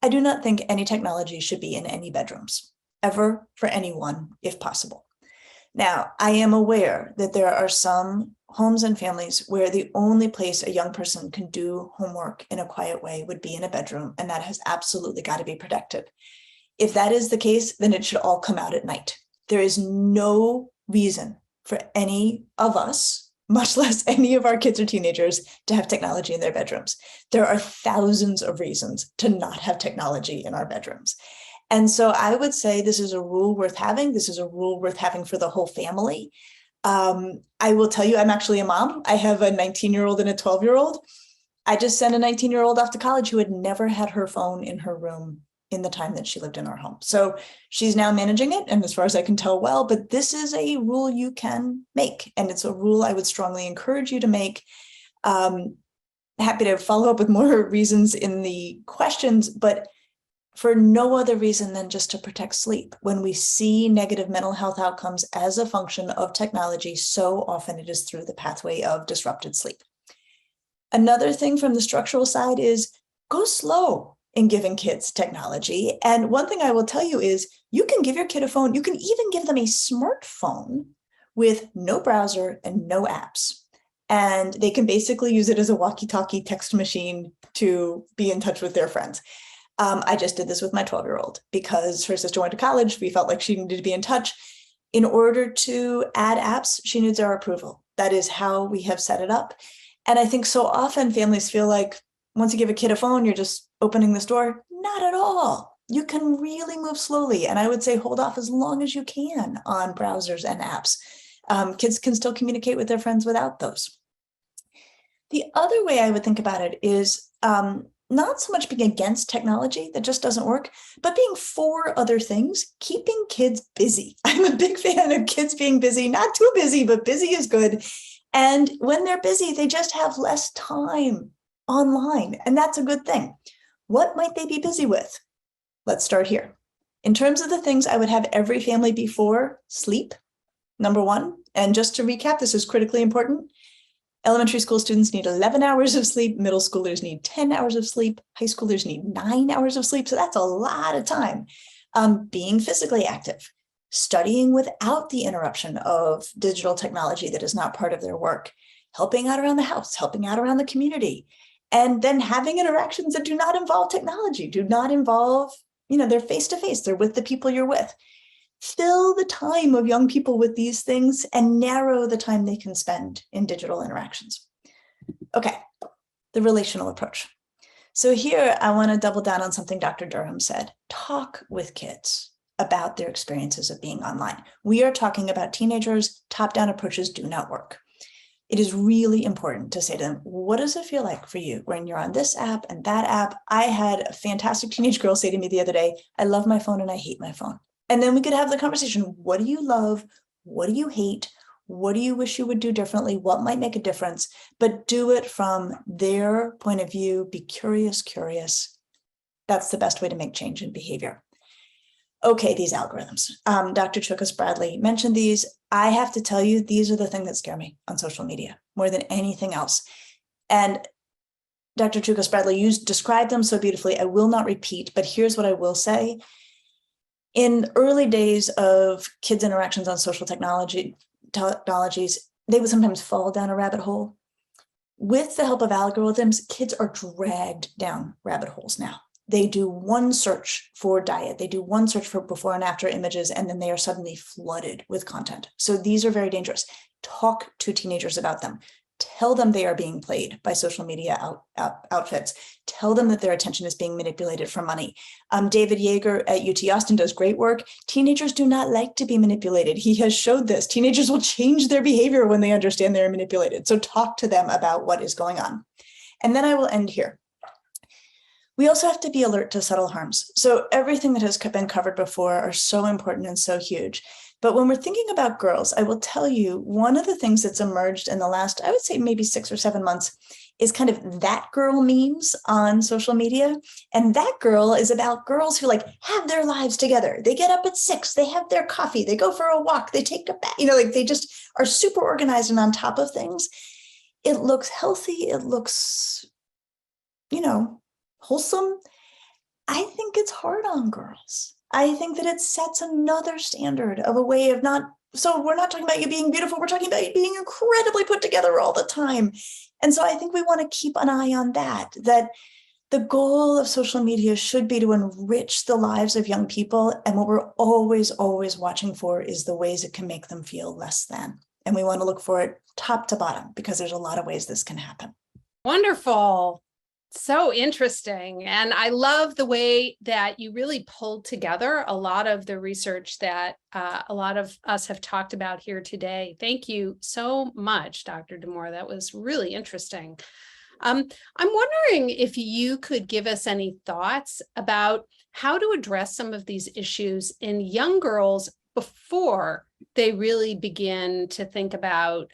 I do not think any technology should be in any bedrooms, ever, for anyone, if possible. Now, I am aware that there are some homes and families where the only place a young person can do homework in a quiet way would be in a bedroom, and that has absolutely got to be protected. If that is the case, then it should all come out at night. There is no reason for any of us, much less any of our kids or teenagers, to have technology in their bedrooms. There are thousands of reasons to not have technology in our bedrooms. And so I would say this is a rule worth having. This is a rule worth having for the whole family. I will tell you, I'm actually a mom. I have a 19-year-old and a 12-year-old. I just sent a 19-year-old off to college who had never had her phone in her room in the time that she lived in our home. So she's now managing it, and as far as I can tell, well, but this is a rule you can make, and it's a rule I would strongly encourage you to make. Happy to follow up with more reasons in the questions, but for no other reason than just to protect sleep. When we see negative mental health outcomes as a function of technology, so often it is through the pathway of disrupted sleep. Another thing from the structural side is go slow in giving kids technology. And one thing I will tell you is you can give your kid a phone. You can even give them a smartphone with no browser and no apps. And they can basically use it as a walkie-talkie text machine to be in touch with their friends. I just did this with my 12-year-old because her sister went to college. We felt like she needed to be in touch. In order to add apps, she needs our approval. That is how we have set it up. And I think so often families feel like once you give a kid a phone, you're just opening this door. Not at all. You can really move slowly. And I would say hold off as long as you can on browsers and apps. Kids can still communicate with their friends without those. The other way I would think about it is not so much being against technology, that just doesn't work, but being for other things, keeping kids busy. I'm a big fan of kids being busy, not too busy, but busy is good. And when they're busy, they just have less time online, and that's a good thing. What might they be busy with? Let's start here. In terms of the things I would have every family be for, sleep, number one. And just to recap, this is critically important. Elementary school students need 11 hours of sleep. Middle schoolers need 10 hours of sleep. High schoolers need 9 hours of sleep. So that's a lot of time. Being physically active, studying without the interruption of digital technology that is not part of their work, helping out around the house, helping out around the community, and then having interactions that do not involve technology, do not involve, they're face-to-face, they're with the people you're with. Fill the time of young people with these things and narrow the time they can spend in digital interactions. Okay, the relational approach. So here I want to double down on something Dr. Durham said. Talk with kids about their experiences of being online. We are talking about teenagers. Top-down approaches do not work. It is really important to say to them, what does it feel like for you when you're on this app and that app? I had a fantastic teenage girl say to me the other day, I love my phone and I hate my phone. And then we could have the conversation. What do you love? What do you hate? What do you wish you would do differently? What might make a difference? But do it from their point of view. Be curious. That's the best way to make change in behavior. Okay, these algorithms. Dr. Choukas-Bradley mentioned these. I have to tell you, these are the thing that scare me on social media more than anything else. And Dr. Choukas-Bradley, you described them so beautifully. I will not repeat, but here's what I will say. In early days of kids' interactions on social technologies, they would sometimes fall down a rabbit hole. With the help of algorithms, kids are dragged down rabbit holes now. They do one search for diet. They do one search for before and after images, and then they are suddenly flooded with content. So these are very dangerous. Talk to teenagers about them. Tell them they are being played by social media outfits. Tell them that their attention is being manipulated for money. David Yeager at UT Austin does great work. Teenagers do not like to be manipulated. He has showed this. Teenagers will change their behavior when they understand they're manipulated. So talk to them about what is going on. And then I will end here. We also have to be alert to subtle harms. So everything that has been covered before are so important and so huge. But when we're thinking about girls, I will tell you, one of the things that's emerged in the last, I would say maybe 6 or 7 months, is kind of that girl memes on social media. And that girl is about girls who have their lives together. They get up at 6, they have their coffee, they go for a walk, they take a bath, they just are super organized and on top of things. It looks healthy. It looks, wholesome. I think it's hard on girls. I think that it sets another standard of a way of not, so we're not talking about you being beautiful, we're talking about you being incredibly put together all the time. And so I think we want to keep an eye on that the goal of social media should be to enrich the lives of young people. And what we're always, always watching for is the ways it can make them feel less than. And we want to look for it top to bottom because there's a lot of ways this can happen. Wonderful. So interesting. And I love the way that you really pulled together a lot of the research that a lot of us have talked about here today. Thank you so much, Dr. Damour. That was really interesting. I'm wondering if you could give us any thoughts about how to address some of these issues in young girls before they really begin to think about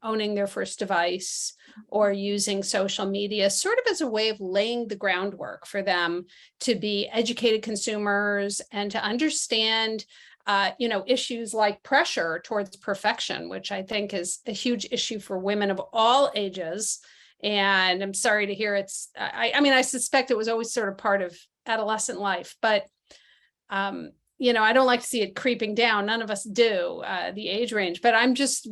owning their first device or using social media, sort of as a way of laying the groundwork for them to be educated consumers and to understand issues like pressure towards perfection, which I think is a huge issue for women of all ages. And I'm sorry to hear I suspect it was always sort of part of adolescent life, but I don't like to see it creeping down. None of us do, the age range, but I'm just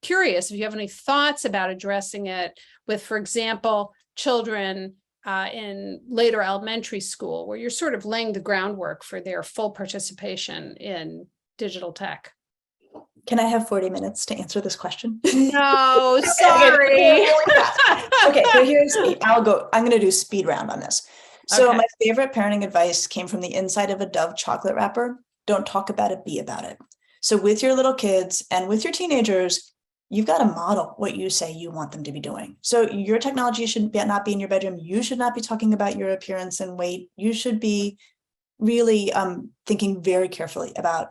curious if you have any thoughts about addressing it with, for example, children in later elementary school, where you're sort of laying the groundwork for their full participation in digital tech. Can I have 40 minutes to answer this question? No, sorry. Okay, so I'm going to do speed round on this. So Okay. My favorite parenting advice came from the inside of a Dove chocolate wrapper. Don't talk about it, be about it. So with your little kids and with your teenagers, you've got to model what you say you want them to be doing. So your technology should not be in your bedroom. You should not be talking about your appearance and weight. You should be really thinking very carefully about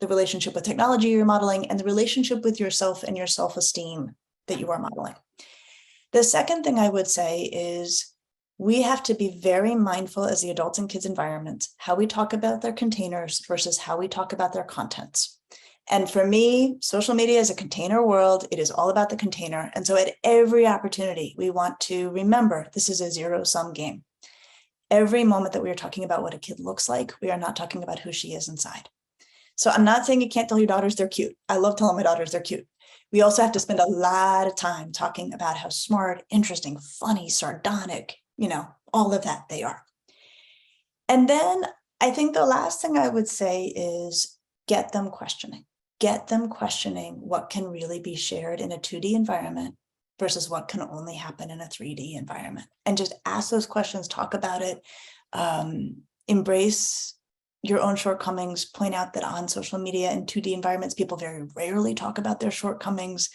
the relationship with technology you're modeling and the relationship with yourself and your self-esteem that you are modeling. The second thing I would say is We have to be very mindful as the adults and kids environment, how we talk about their containers versus how we talk about their contents. And for me, social media is a container world. It is all about the container. And so at every opportunity, we want to remember this is a zero-sum game. Every moment that we are talking about what a kid looks like, we are not talking about who she is inside. So I'm not saying you can't tell your daughters they're cute. I love telling my daughters they're cute. We also have to spend a lot of time talking about how smart, interesting, funny, sardonic, all of that they are. And then I think the last thing I would say is get them questioning. Get them questioning what can really be shared in a 2D environment versus what can only happen in a 3D environment. And just ask those questions, talk about it, embrace your own shortcomings, point out that on social media and 2D environments, people very rarely talk about their shortcomings.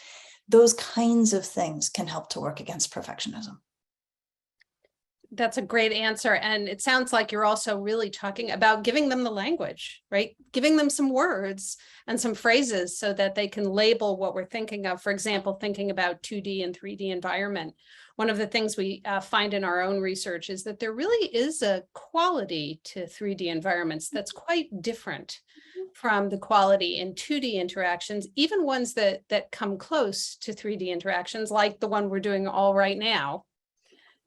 Those kinds of things can help to work against perfectionism. That's a great answer. And it sounds like you're also really talking about giving them the language, right? Giving them some words and some phrases so that they can label what we're thinking of. For example, thinking about 2D and 3D environment. One of the things we find in our own research is that there really is a quality to 3D environments that's quite different from the quality in 2D interactions, even ones that come close to 3D interactions, like the one we're doing all right now.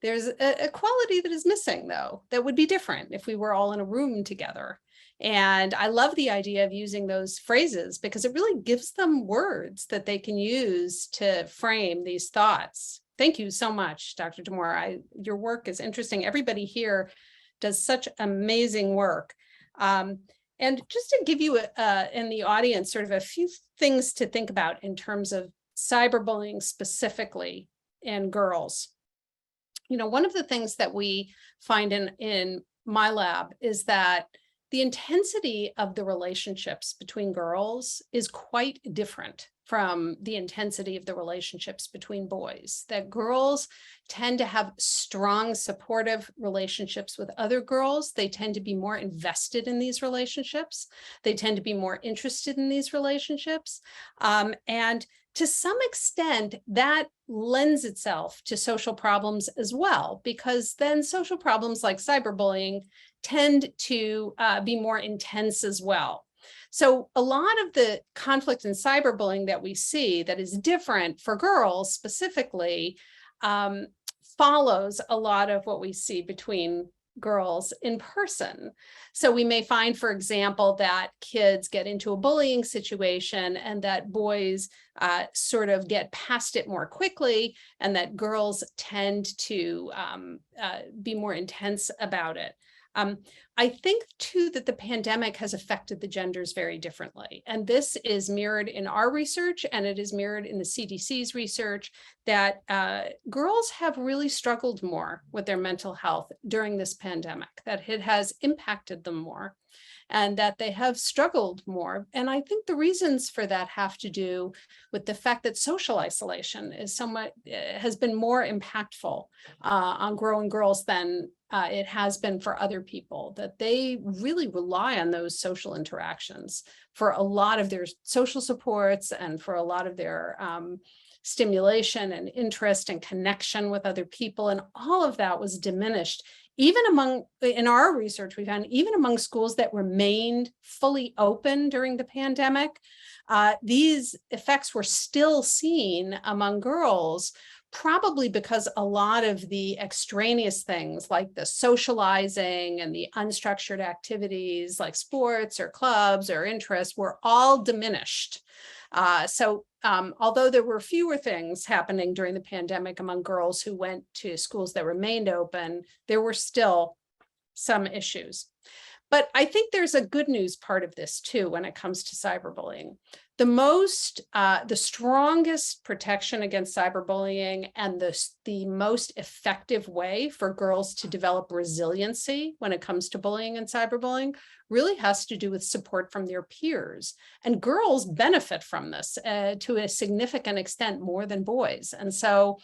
There's a quality that is missing, though, that would be different if we were all in a room together. And I love the idea of using those phrases because it really gives them words that they can use to frame these thoughts. Thank you so much, Dr. Damour. Your work is interesting. Everybody here does such amazing work. And just to give you in the audience sort of a few things to think about in terms of cyberbullying specifically in girls. One of the things that we find in my lab is that the intensity of the relationships between girls is quite different from the intensity of the relationships between boys. That girls tend to have strong, supportive relationships with other girls. They tend to be more invested in these relationships. They tend to be more interested in these relationships. And to some extent, that lends itself to social problems as well, because then social problems like cyberbullying tend to be more intense as well. So a lot of the conflict in cyberbullying that we see that is different for girls specifically follows a lot of what we see between girls in person. So we may find, for example, that kids get into a bullying situation and that boys sort of get past it more quickly, and that girls tend to be more intense about it. I think, too, that the pandemic has affected the genders very differently. And this is mirrored in our research, and it is mirrored in the CDC's research, that girls have really struggled more with their mental health during this pandemic, that it has impacted them more, and that they have struggled more. And I think the reasons for that have to do with the fact that social isolation is has been more impactful on growing girls than it has been for other people, that they really rely on those social interactions for a lot of their social supports and for a lot of their stimulation and interest and connection with other people. And all of that was diminished. Even in our research, we found even among schools that remained fully open during the pandemic, these effects were still seen among girls, probably because a lot of the extraneous things like the socializing and the unstructured activities like sports or clubs or interests were all diminished. So although there were fewer things happening during the pandemic among girls who went to schools that remained open, there were still some issues. But I think there's a good news part of this too when it comes to cyberbullying. The strongest protection against cyberbullying and the most effective way for girls to develop resiliency when it comes to bullying and cyberbullying really has to do with support from their peers. And girls benefit from this to a significant extent more than boys. And so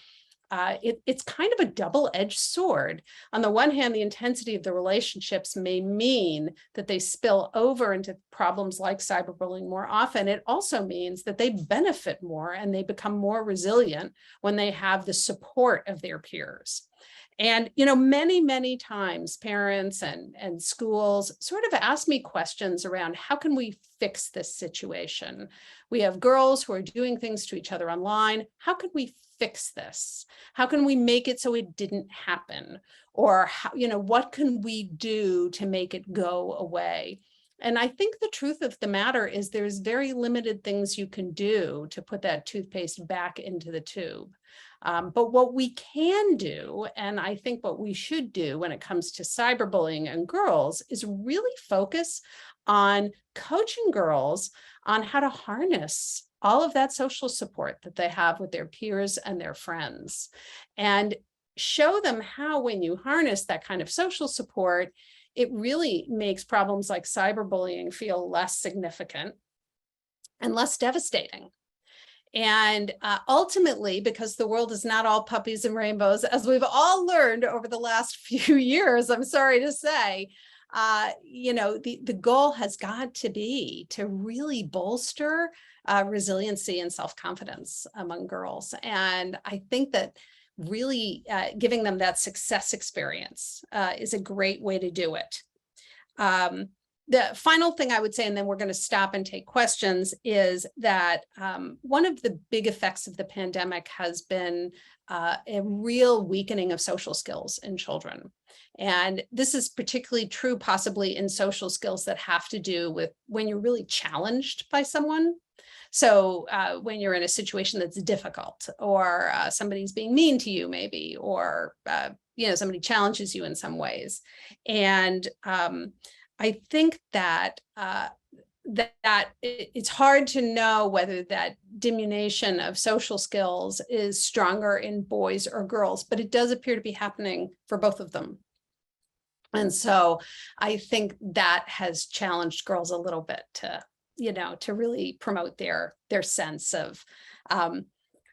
it's kind of a double-edged sword. On the one hand, the intensity of the relationships may mean that they spill over into problems like cyberbullying more often. It also means that they benefit more and they become more resilient when they have the support of their peers. And, you know, many, many times parents and schools sort of ask me questions around how can we fix this situation? We have girls who are doing things to each other online. How can we fix this? How can we make it so it didn't happen? Or, how, you know, what can we do to make it go away? And I think the truth of the matter is there's very limited things you can do to put that toothpaste back into the tube. But what we can do, and I think what we should do when it comes to cyberbullying and girls, is really focus on coaching girls on how to harness all of that social support that they have with their peers and their friends, and show them how, when you harness that kind of social support, it really makes problems like cyberbullying feel less significant and less devastating. And ultimately, because the world is not all puppies and rainbows, as we've all learned over the last few years, I'm sorry to say, you know, the goal has got to be to really bolster resiliency and self-confidence among girls. And I think that really giving them that success experience is a great way to do it. The final thing I would say, and then we're going to stop and take questions, is that one of the big effects of the pandemic has been a real weakening of social skills in children. And this is particularly true possibly in social skills that have to do with when you're really challenged by someone. So when you're in a situation that's difficult, or somebody's being mean to you maybe, or you know, somebody challenges you in some ways. And I think that it's hard to know whether that diminution of social skills is stronger in boys or girls, but it does appear to be happening for both of them. And so I think that has challenged girls a little bit to, you know, to really promote their sense of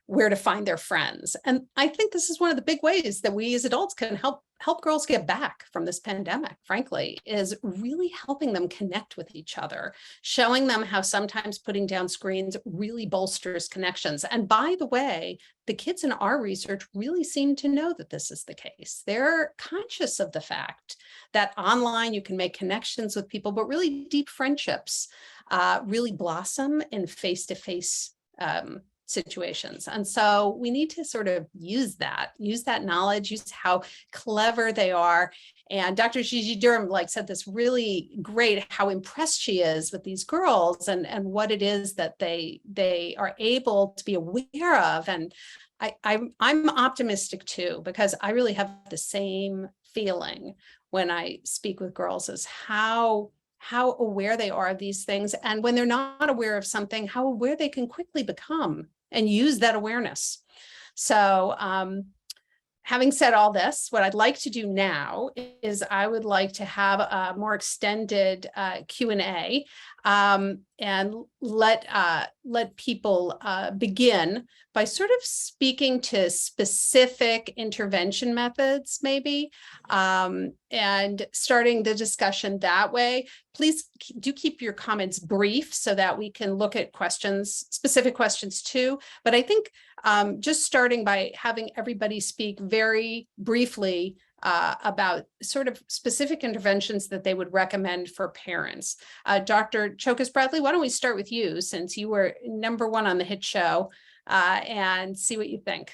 where to find their friends. And I think this is one of the big ways that we as adults can help girls get back from this pandemic, frankly, is really helping them connect with each other, showing them how sometimes putting down screens really bolsters connections. And by the way, the kids in our research really seem to know that this is the case. They're conscious of the fact that online you can make connections with people, but really deep friendships really blossom in face-to-face situations. And so we need to sort of use that knowledge, use how clever they are. And Dr. Gigi Durham said this really great, how impressed she is with these girls and what it is that they are able to be aware of. And I'm optimistic too, because I really have the same feeling when I speak with girls, as how aware they are of these things. And when they're not aware of something, how aware they can quickly become and use that awareness. So having said all this, what I'd like to do now is I would like to have a more extended Q&A and let people begin by sort of speaking to specific intervention methods, maybe, and starting the discussion that way. Please do keep your comments brief so that we can look at questions, specific questions too. But I think just starting by having everybody speak very briefly about sort of specific interventions that they would recommend for parents. Dr. Choukas-Bradley, why don't we start with you, since you were #1 on the hit show, and see what you think.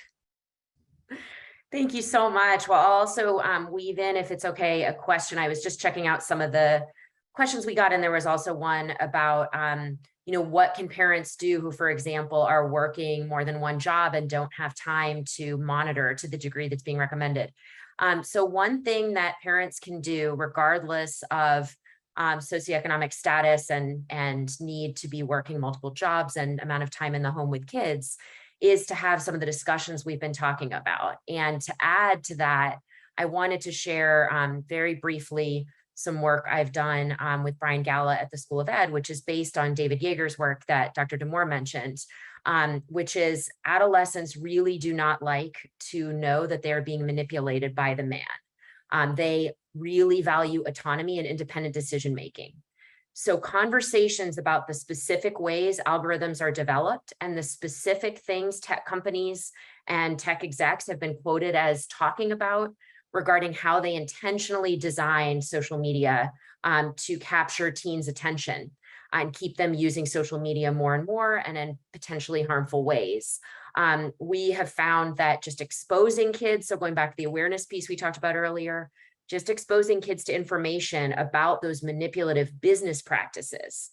Thank you so much. Well, I'll also weave in, if it's okay, a question. I was just checking out some of the questions we got, and there was also one about you know, what can parents do who, for example, are working more than one job and don't have time to monitor to the degree that's being recommended. So one thing that parents can do, regardless of socioeconomic status and need to be working multiple jobs and amount of time in the home with kids, is to have some of the discussions we've been talking about. And to add to that, I wanted to share very briefly some work I've done with Brian Galla at the School of Ed, which is based on David Yeager's work that Dr. Damour mentioned, which is adolescents really do not like to know that they're being manipulated by the man. They really value autonomy and independent decision-making. So conversations about the specific ways algorithms are developed and the specific things tech companies and tech execs have been quoted as talking about regarding how they intentionally designed social media to capture teens' attention and keep them using social media more and more and in potentially harmful ways. We have found that just exposing kids, so going back to the awareness piece we talked about earlier, just exposing kids to information about those manipulative business practices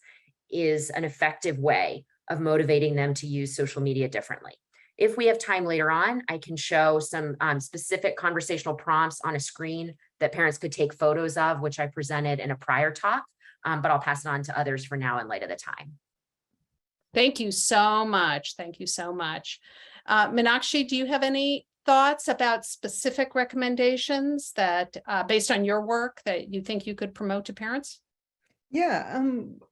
is an effective way of motivating them to use social media differently. If we have time later on, I can show some specific conversational prompts on a screen that parents could take photos of, which I presented in a prior talk, but I'll pass it on to others for now in light of the time. Thank you so much. Thank you so much. Meenakshi, do you have any thoughts about specific recommendations that, based on your work, that you think you could promote to parents? Yeah,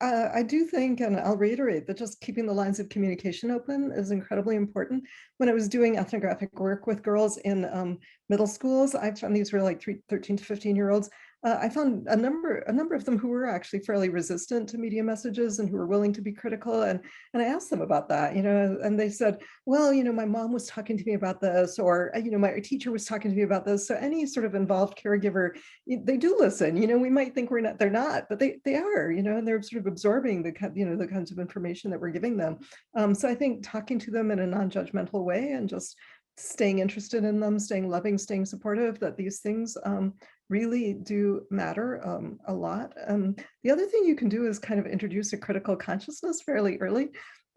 I do think, and I'll reiterate, that just keeping the lines of communication open is incredibly important. When I was doing ethnographic work with girls in middle schools, I found these were like 13 to 15-year-olds. I found a number of them who were actually fairly resistant to media messages and who were willing to be critical. And I asked them about that, and they said, well, my mom was talking to me about this, or, my teacher was talking to me about this. So any sort of involved caregiver, they do listen. We might think they're not, but they are, and they're sort of absorbing the kinds of information that we're giving them. So I think talking to them in a non-judgmental way and just staying interested in them, staying loving, staying supportive, that these things really do matter a lot. The other thing you can do is kind of introduce a critical consciousness fairly early.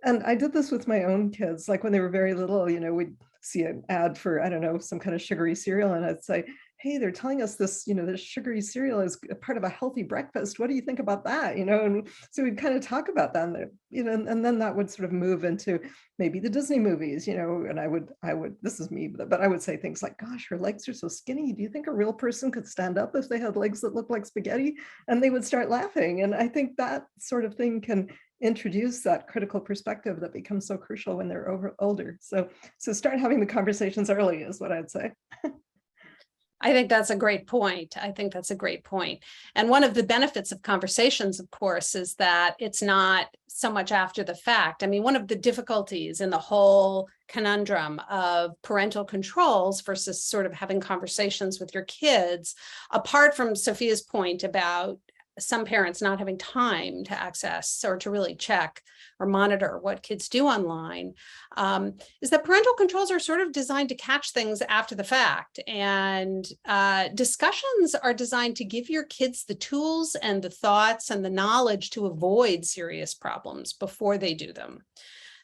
And I did this with my own kids, like when they were very little, we'd see an ad for, I don't know, some kind of sugary cereal. And I'd say, hey, they're telling us this, this sugary cereal is a part of a healthy breakfast. What do you think about that? And so we'd kind of talk about that, and then that would sort of move into maybe the Disney movies, and I would, this is me, but I would say things like, gosh, her legs are so skinny. Do you think a real person could stand up if they had legs that look like spaghetti? And they would start laughing. And I think that sort of thing can introduce that critical perspective that becomes so crucial when they're older. So start having the conversations early is what I'd say. I think that's a great point. I think that's a great point. And one of the benefits of conversations, of course, is that it's not so much after the fact. I mean, one of the difficulties in the whole conundrum of parental controls versus sort of having conversations with your kids, apart from Sophia's point about some parents not having time to access or to really check or monitor what kids do online, is that parental controls are sort of designed to catch things after the fact. And discussions are designed to give your kids the tools and the thoughts and the knowledge to avoid serious problems before they do them.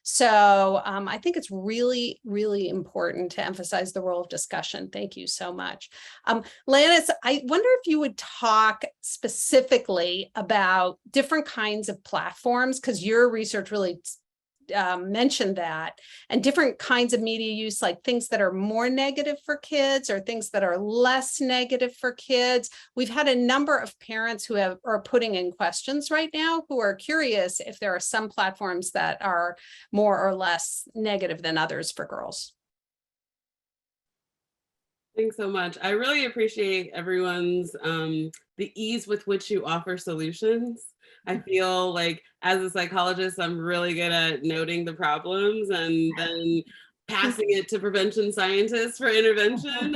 So I think it's really, really important to emphasize the role of discussion. Thank you so much. Lanice, I wonder if you would talk specifically about different kinds of platforms, because your research really mentioned that, and different kinds of media use, like things that are more negative for kids or things that are less negative for kids. We've had a number of parents who are putting in questions right now who are curious if there are some platforms that are more or less negative than others for girls. Thanks so much. I really appreciate everyone's the ease with which you offer solutions. I feel like as a psychologist, I'm really good at noting the problems and then passing it to prevention scientists for intervention.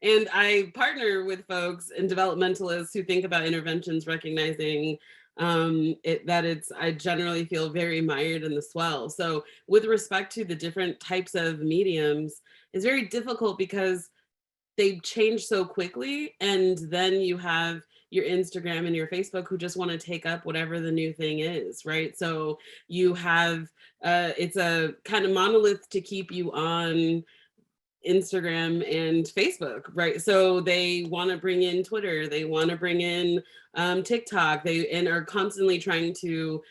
And I partner with folks and developmentalists who think about interventions, recognizing I generally feel very mired in the swell. So with respect to the different types of mediums, it's very difficult because they change so quickly, and then you have your Instagram and your Facebook who just want to take up whatever the new thing is, right? So you have, it's a kind of monolith to keep you on Instagram and Facebook, right? So they want to bring in Twitter, they want to bring in TikTok, and are constantly trying to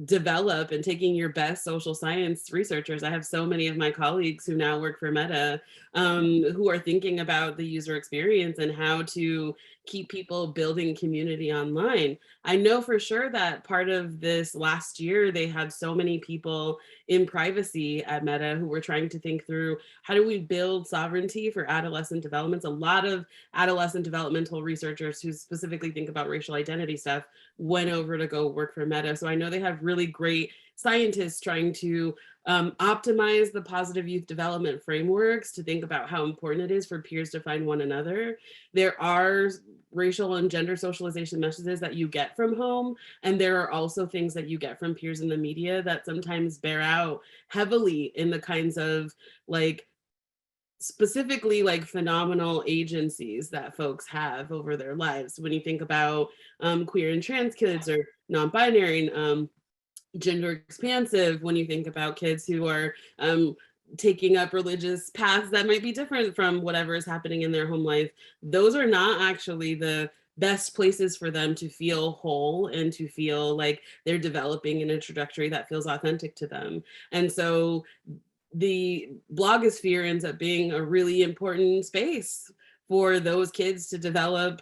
develop and taking your best social science researchers. I have so many of my colleagues who now work for Meta who are thinking about the user experience and how to keep people building community online. I know for sure that part of this last year, they had so many people in privacy at Meta who were trying to think through, how do we build sovereignty for adolescent developments? A lot of adolescent developmental researchers who specifically think about racial identity stuff went over to go work for Meta. So I know they have really great scientists trying to optimize the positive youth development frameworks to think about how important it is for peers to find one another. There are racial and gender socialization messages that you get from home, and there are also things that you get from peers in the media that sometimes bear out heavily in the kinds of like specifically like phenomenal agencies that folks have over their lives. When you think about queer and trans kids, or non-binary, gender expansive, when you think about kids who are taking up religious paths that might be different from whatever is happening in their home life, those are not actually the best places for them to feel whole and to feel like they're developing in a trajectory that feels authentic to them. And so the blogosphere ends up being a really important space for those kids to develop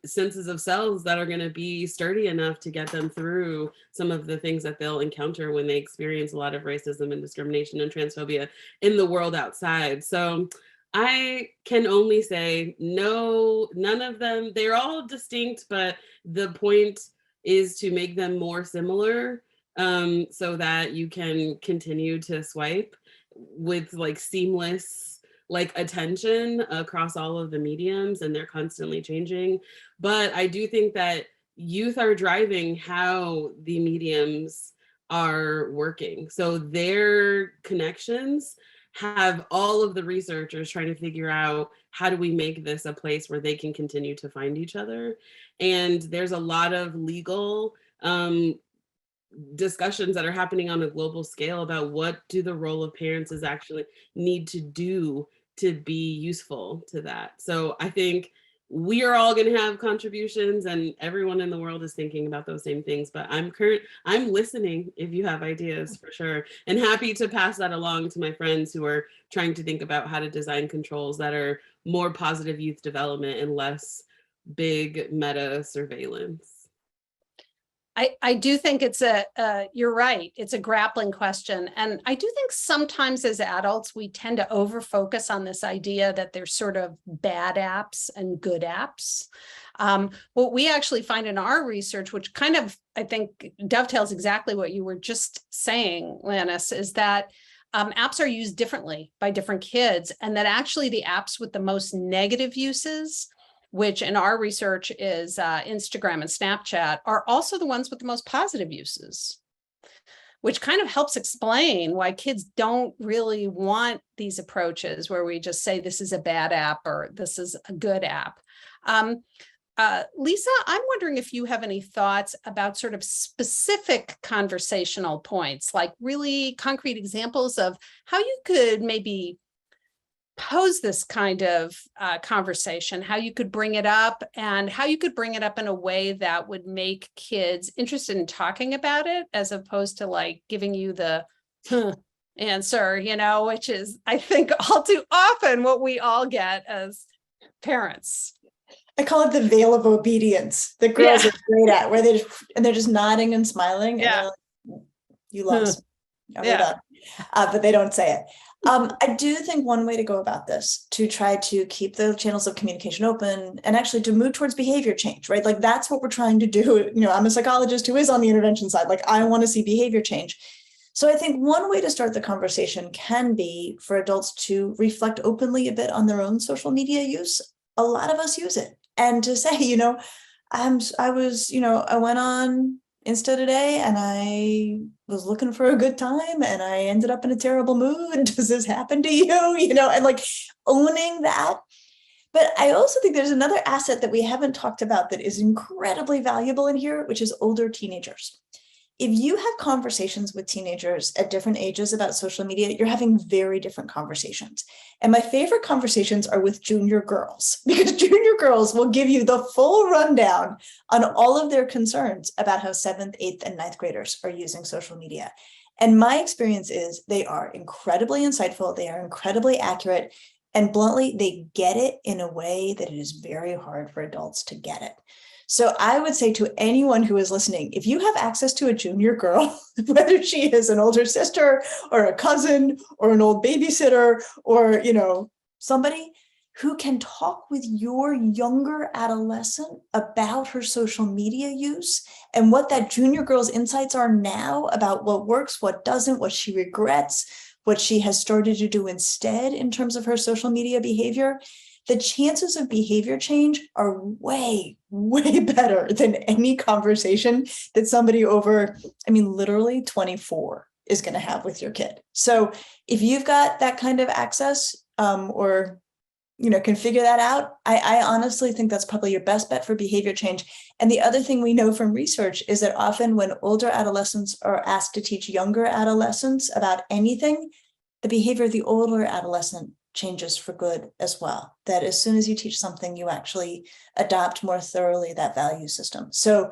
senses of selves that are going to be sturdy enough to get them through some of the things that they'll encounter when they experience a lot of racism and discrimination and transphobia in the world outside. So I can only say no, none of them, they're all distinct, but the point is to make them more similar, so that you can continue to swipe with like seamless like attention across all of the mediums, and they're constantly changing. But I do think that youth are driving how the mediums are working. So their connections have all of the researchers trying to figure out, how do we make this a place where they can continue to find each other? And there's a lot of legal discussions that are happening on a global scale about what do the role of parents is actually need to do to be useful to that. So I think we are all going to have contributions, and everyone in the world is thinking about those same things. But I'm listening if you have ideas, for sure, and happy to pass that along to my friends who are trying to think about how to design controls that are more positive youth development and less big meta surveillance. I do think it's you're right, it's a grappling question. And I do think sometimes as adults, we tend to over-focus on this idea that there's sort of bad apps and good apps. What we actually find in our research, which kind of, I think, dovetails exactly what you were just saying, Lanice, is that apps are used differently by different kids, and that actually the apps with the most negative uses, which in our research is Instagram and Snapchat, are also the ones with the most positive uses, which kind of helps explain why kids don't really want these approaches where we just say this is a bad app or this is a good app. Lisa, I'm wondering if you have any thoughts about sort of specific conversational points, like really concrete examples of how you could maybe pose this kind of conversation, how you could bring it up, and how you could bring it up in a way that would make kids interested in talking about it, as opposed to like giving you the answer, you know, which is, I think, all too often what we all get as parents. I call it the veil of obedience that girls are great at, where they're just nodding and smiling. And they're like, you lost me. But they don't say it. I do think one way to go about this, to try to keep the channels of communication open and actually to move towards behavior change, right? Like that's what we're trying to do. You know, I'm a psychologist who is on the intervention side. Like I want to see behavior change. So I think one way to start the conversation can be for adults to reflect openly a bit on their own social media use. A lot of us use it. And to say, you know, I went on Insta today and I was looking for a good time and I ended up in a terrible mood. Does this happen to you? You know, and like owning that. But I also think there's another asset that we haven't talked about that is incredibly valuable in here, which is older teenagers. If you have conversations with teenagers at different ages about social media, you're having very different conversations. And my favorite conversations are with junior girls, because junior girls will give you the full rundown on all of their concerns about how 7th, 8th, and 9th graders are using social media. And my experience is they are incredibly insightful. They are incredibly accurate. And bluntly, they get it in a way that it is very hard for adults to get it. So I would say to anyone who is listening, if you have access to a junior girl, whether she is an older sister or a cousin or an old babysitter or, somebody who can talk with your younger adolescent about her social media use and what that junior girl's insights are now about what works, what doesn't, what she regrets, what she has started to do instead in terms of her social media behavior, the chances of behavior change are way, way better than any conversation that somebody over, literally 24 is going to have with your kid. So if you've got that kind of access or can figure that out, I honestly think that's probably your best bet for behavior change. And the other thing we know from research is that often when older adolescents are asked to teach younger adolescents about anything, the behavior of the older adolescent changes for good as well. That as soon as you teach something, you actually adopt more thoroughly that value system. So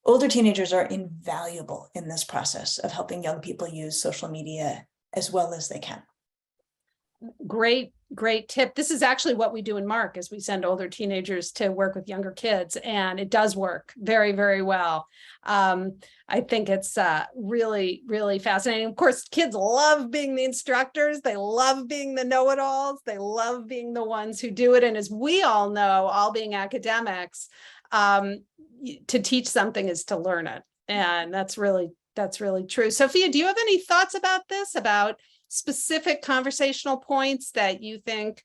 older teenagers are invaluable in this process of helping young people use social media as well as they can. Great tip. This is actually what we do in Mark, is we send older teenagers to work with younger kids, and it does work very, very well. I think it's really, really fascinating. Of course, kids love being the instructors. They love being the know-it-alls. They love being the ones who do it. And as we all know, all being academics, to teach something is to learn it. And that's really true. Sophia, do you have any thoughts about this, about specific conversational points that you think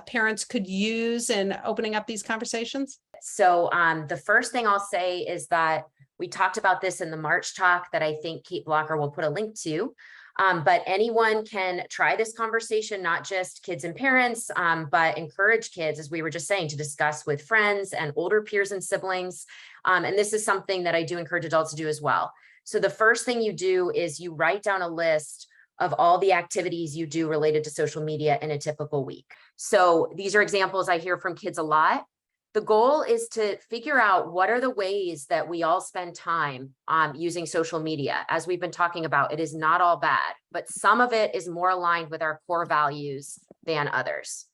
parents could use in opening up these conversations? So the first thing I'll say is that we talked about this in the March talk that I think Kate Blocker will put a link to, but anyone can try this conversation, not just kids and parents, but encourage kids, as we were just saying, to discuss with friends and older peers and siblings. And this is something that I do encourage adults to do as well. So the first thing you do is you write down a list of all the activities you do related to social media in a typical week. So these are examples I hear from kids a lot. The goal is to figure out what are the ways that we all spend time using social media. As we've been talking about, it is not all bad, but some of it is more aligned with our core values than others.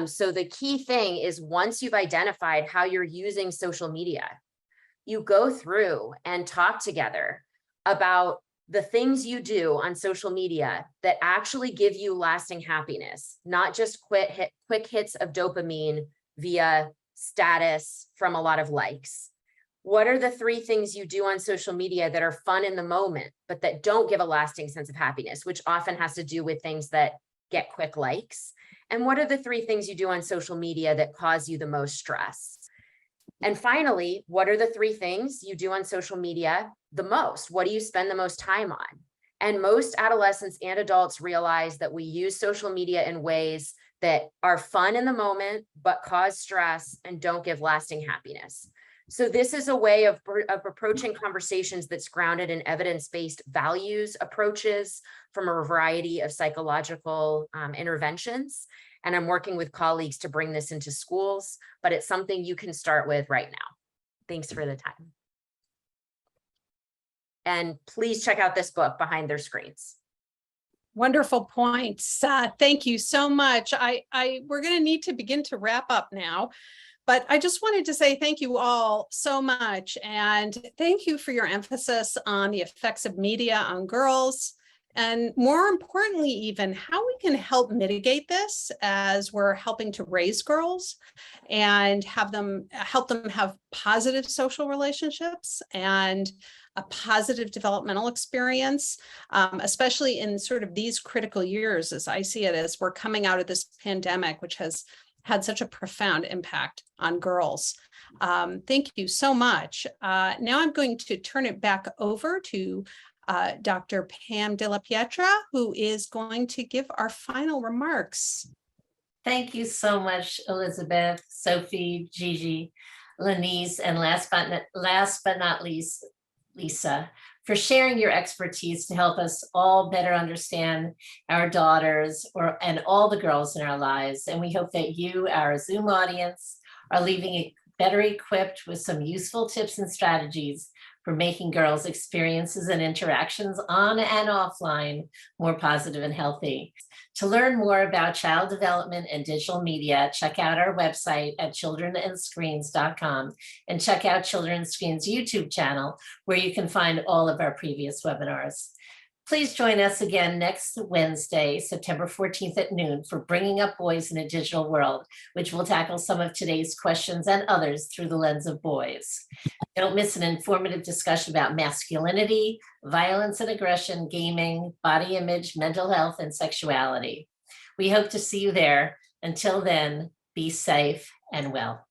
So the key thing is, once you've identified how you're using social media, you go through and talk together about the things you do on social media that actually give you lasting happiness, not just quick hits of dopamine via status from a lot of likes. What are the 3 things you do on social media that are fun in the moment, but that don't give a lasting sense of happiness, which often has to do with things that get quick likes? And what are the 3 things you do on social media that cause you the most stress? And finally, what are the 3 things you do on social media the most? What do you spend the most time on? And most adolescents and adults realize that we use social media in ways that are fun in the moment, but cause stress and don't give lasting happiness. So this is a way of approaching conversations that's grounded in evidence-based values approaches from a variety of psychological interventions. And I'm working with colleagues to bring this into schools, but it's something you can start with right now. Thanks for the time. And please check out this book, Behind Their Screens. Wonderful points. Thank you so much. We're going to need to begin to wrap up now, but I just wanted to say thank you all so much. And thank you for your emphasis on the effects of media on girls. And more importantly, even how we can help mitigate this as we're helping to raise girls and help them have positive social relationships and a positive developmental experience, especially in sort of these critical years, as I see it, as we're coming out of this pandemic, which has had such a profound impact on girls. Thank you so much. Now I'm going to turn it back over to Dr. Pam Della Pietra, who is going to give our final remarks. Thank you so much, Elizabeth, Sophie, Gigi, Lanice, and last but not least, Lisa, for sharing your expertise to help us all better understand our daughters and all the girls in our lives. And we hope that you, our Zoom audience, are leaving better equipped with some useful tips and strategies for making girls' experiences and interactions on and offline more positive and healthy. To learn more about child development and digital media, check out our website at childrenandscreens.com and check out Children and Screens YouTube channel, where you can find all of our previous webinars. Please join us again next Wednesday, September 14th at noon for Bringing Up Boys in a Digital World, which will tackle some of today's questions and others through the lens of boys. Don't miss an informative discussion about masculinity, violence and aggression, gaming, body image, mental health, and sexuality. We hope to see you there. Until then, be safe and well.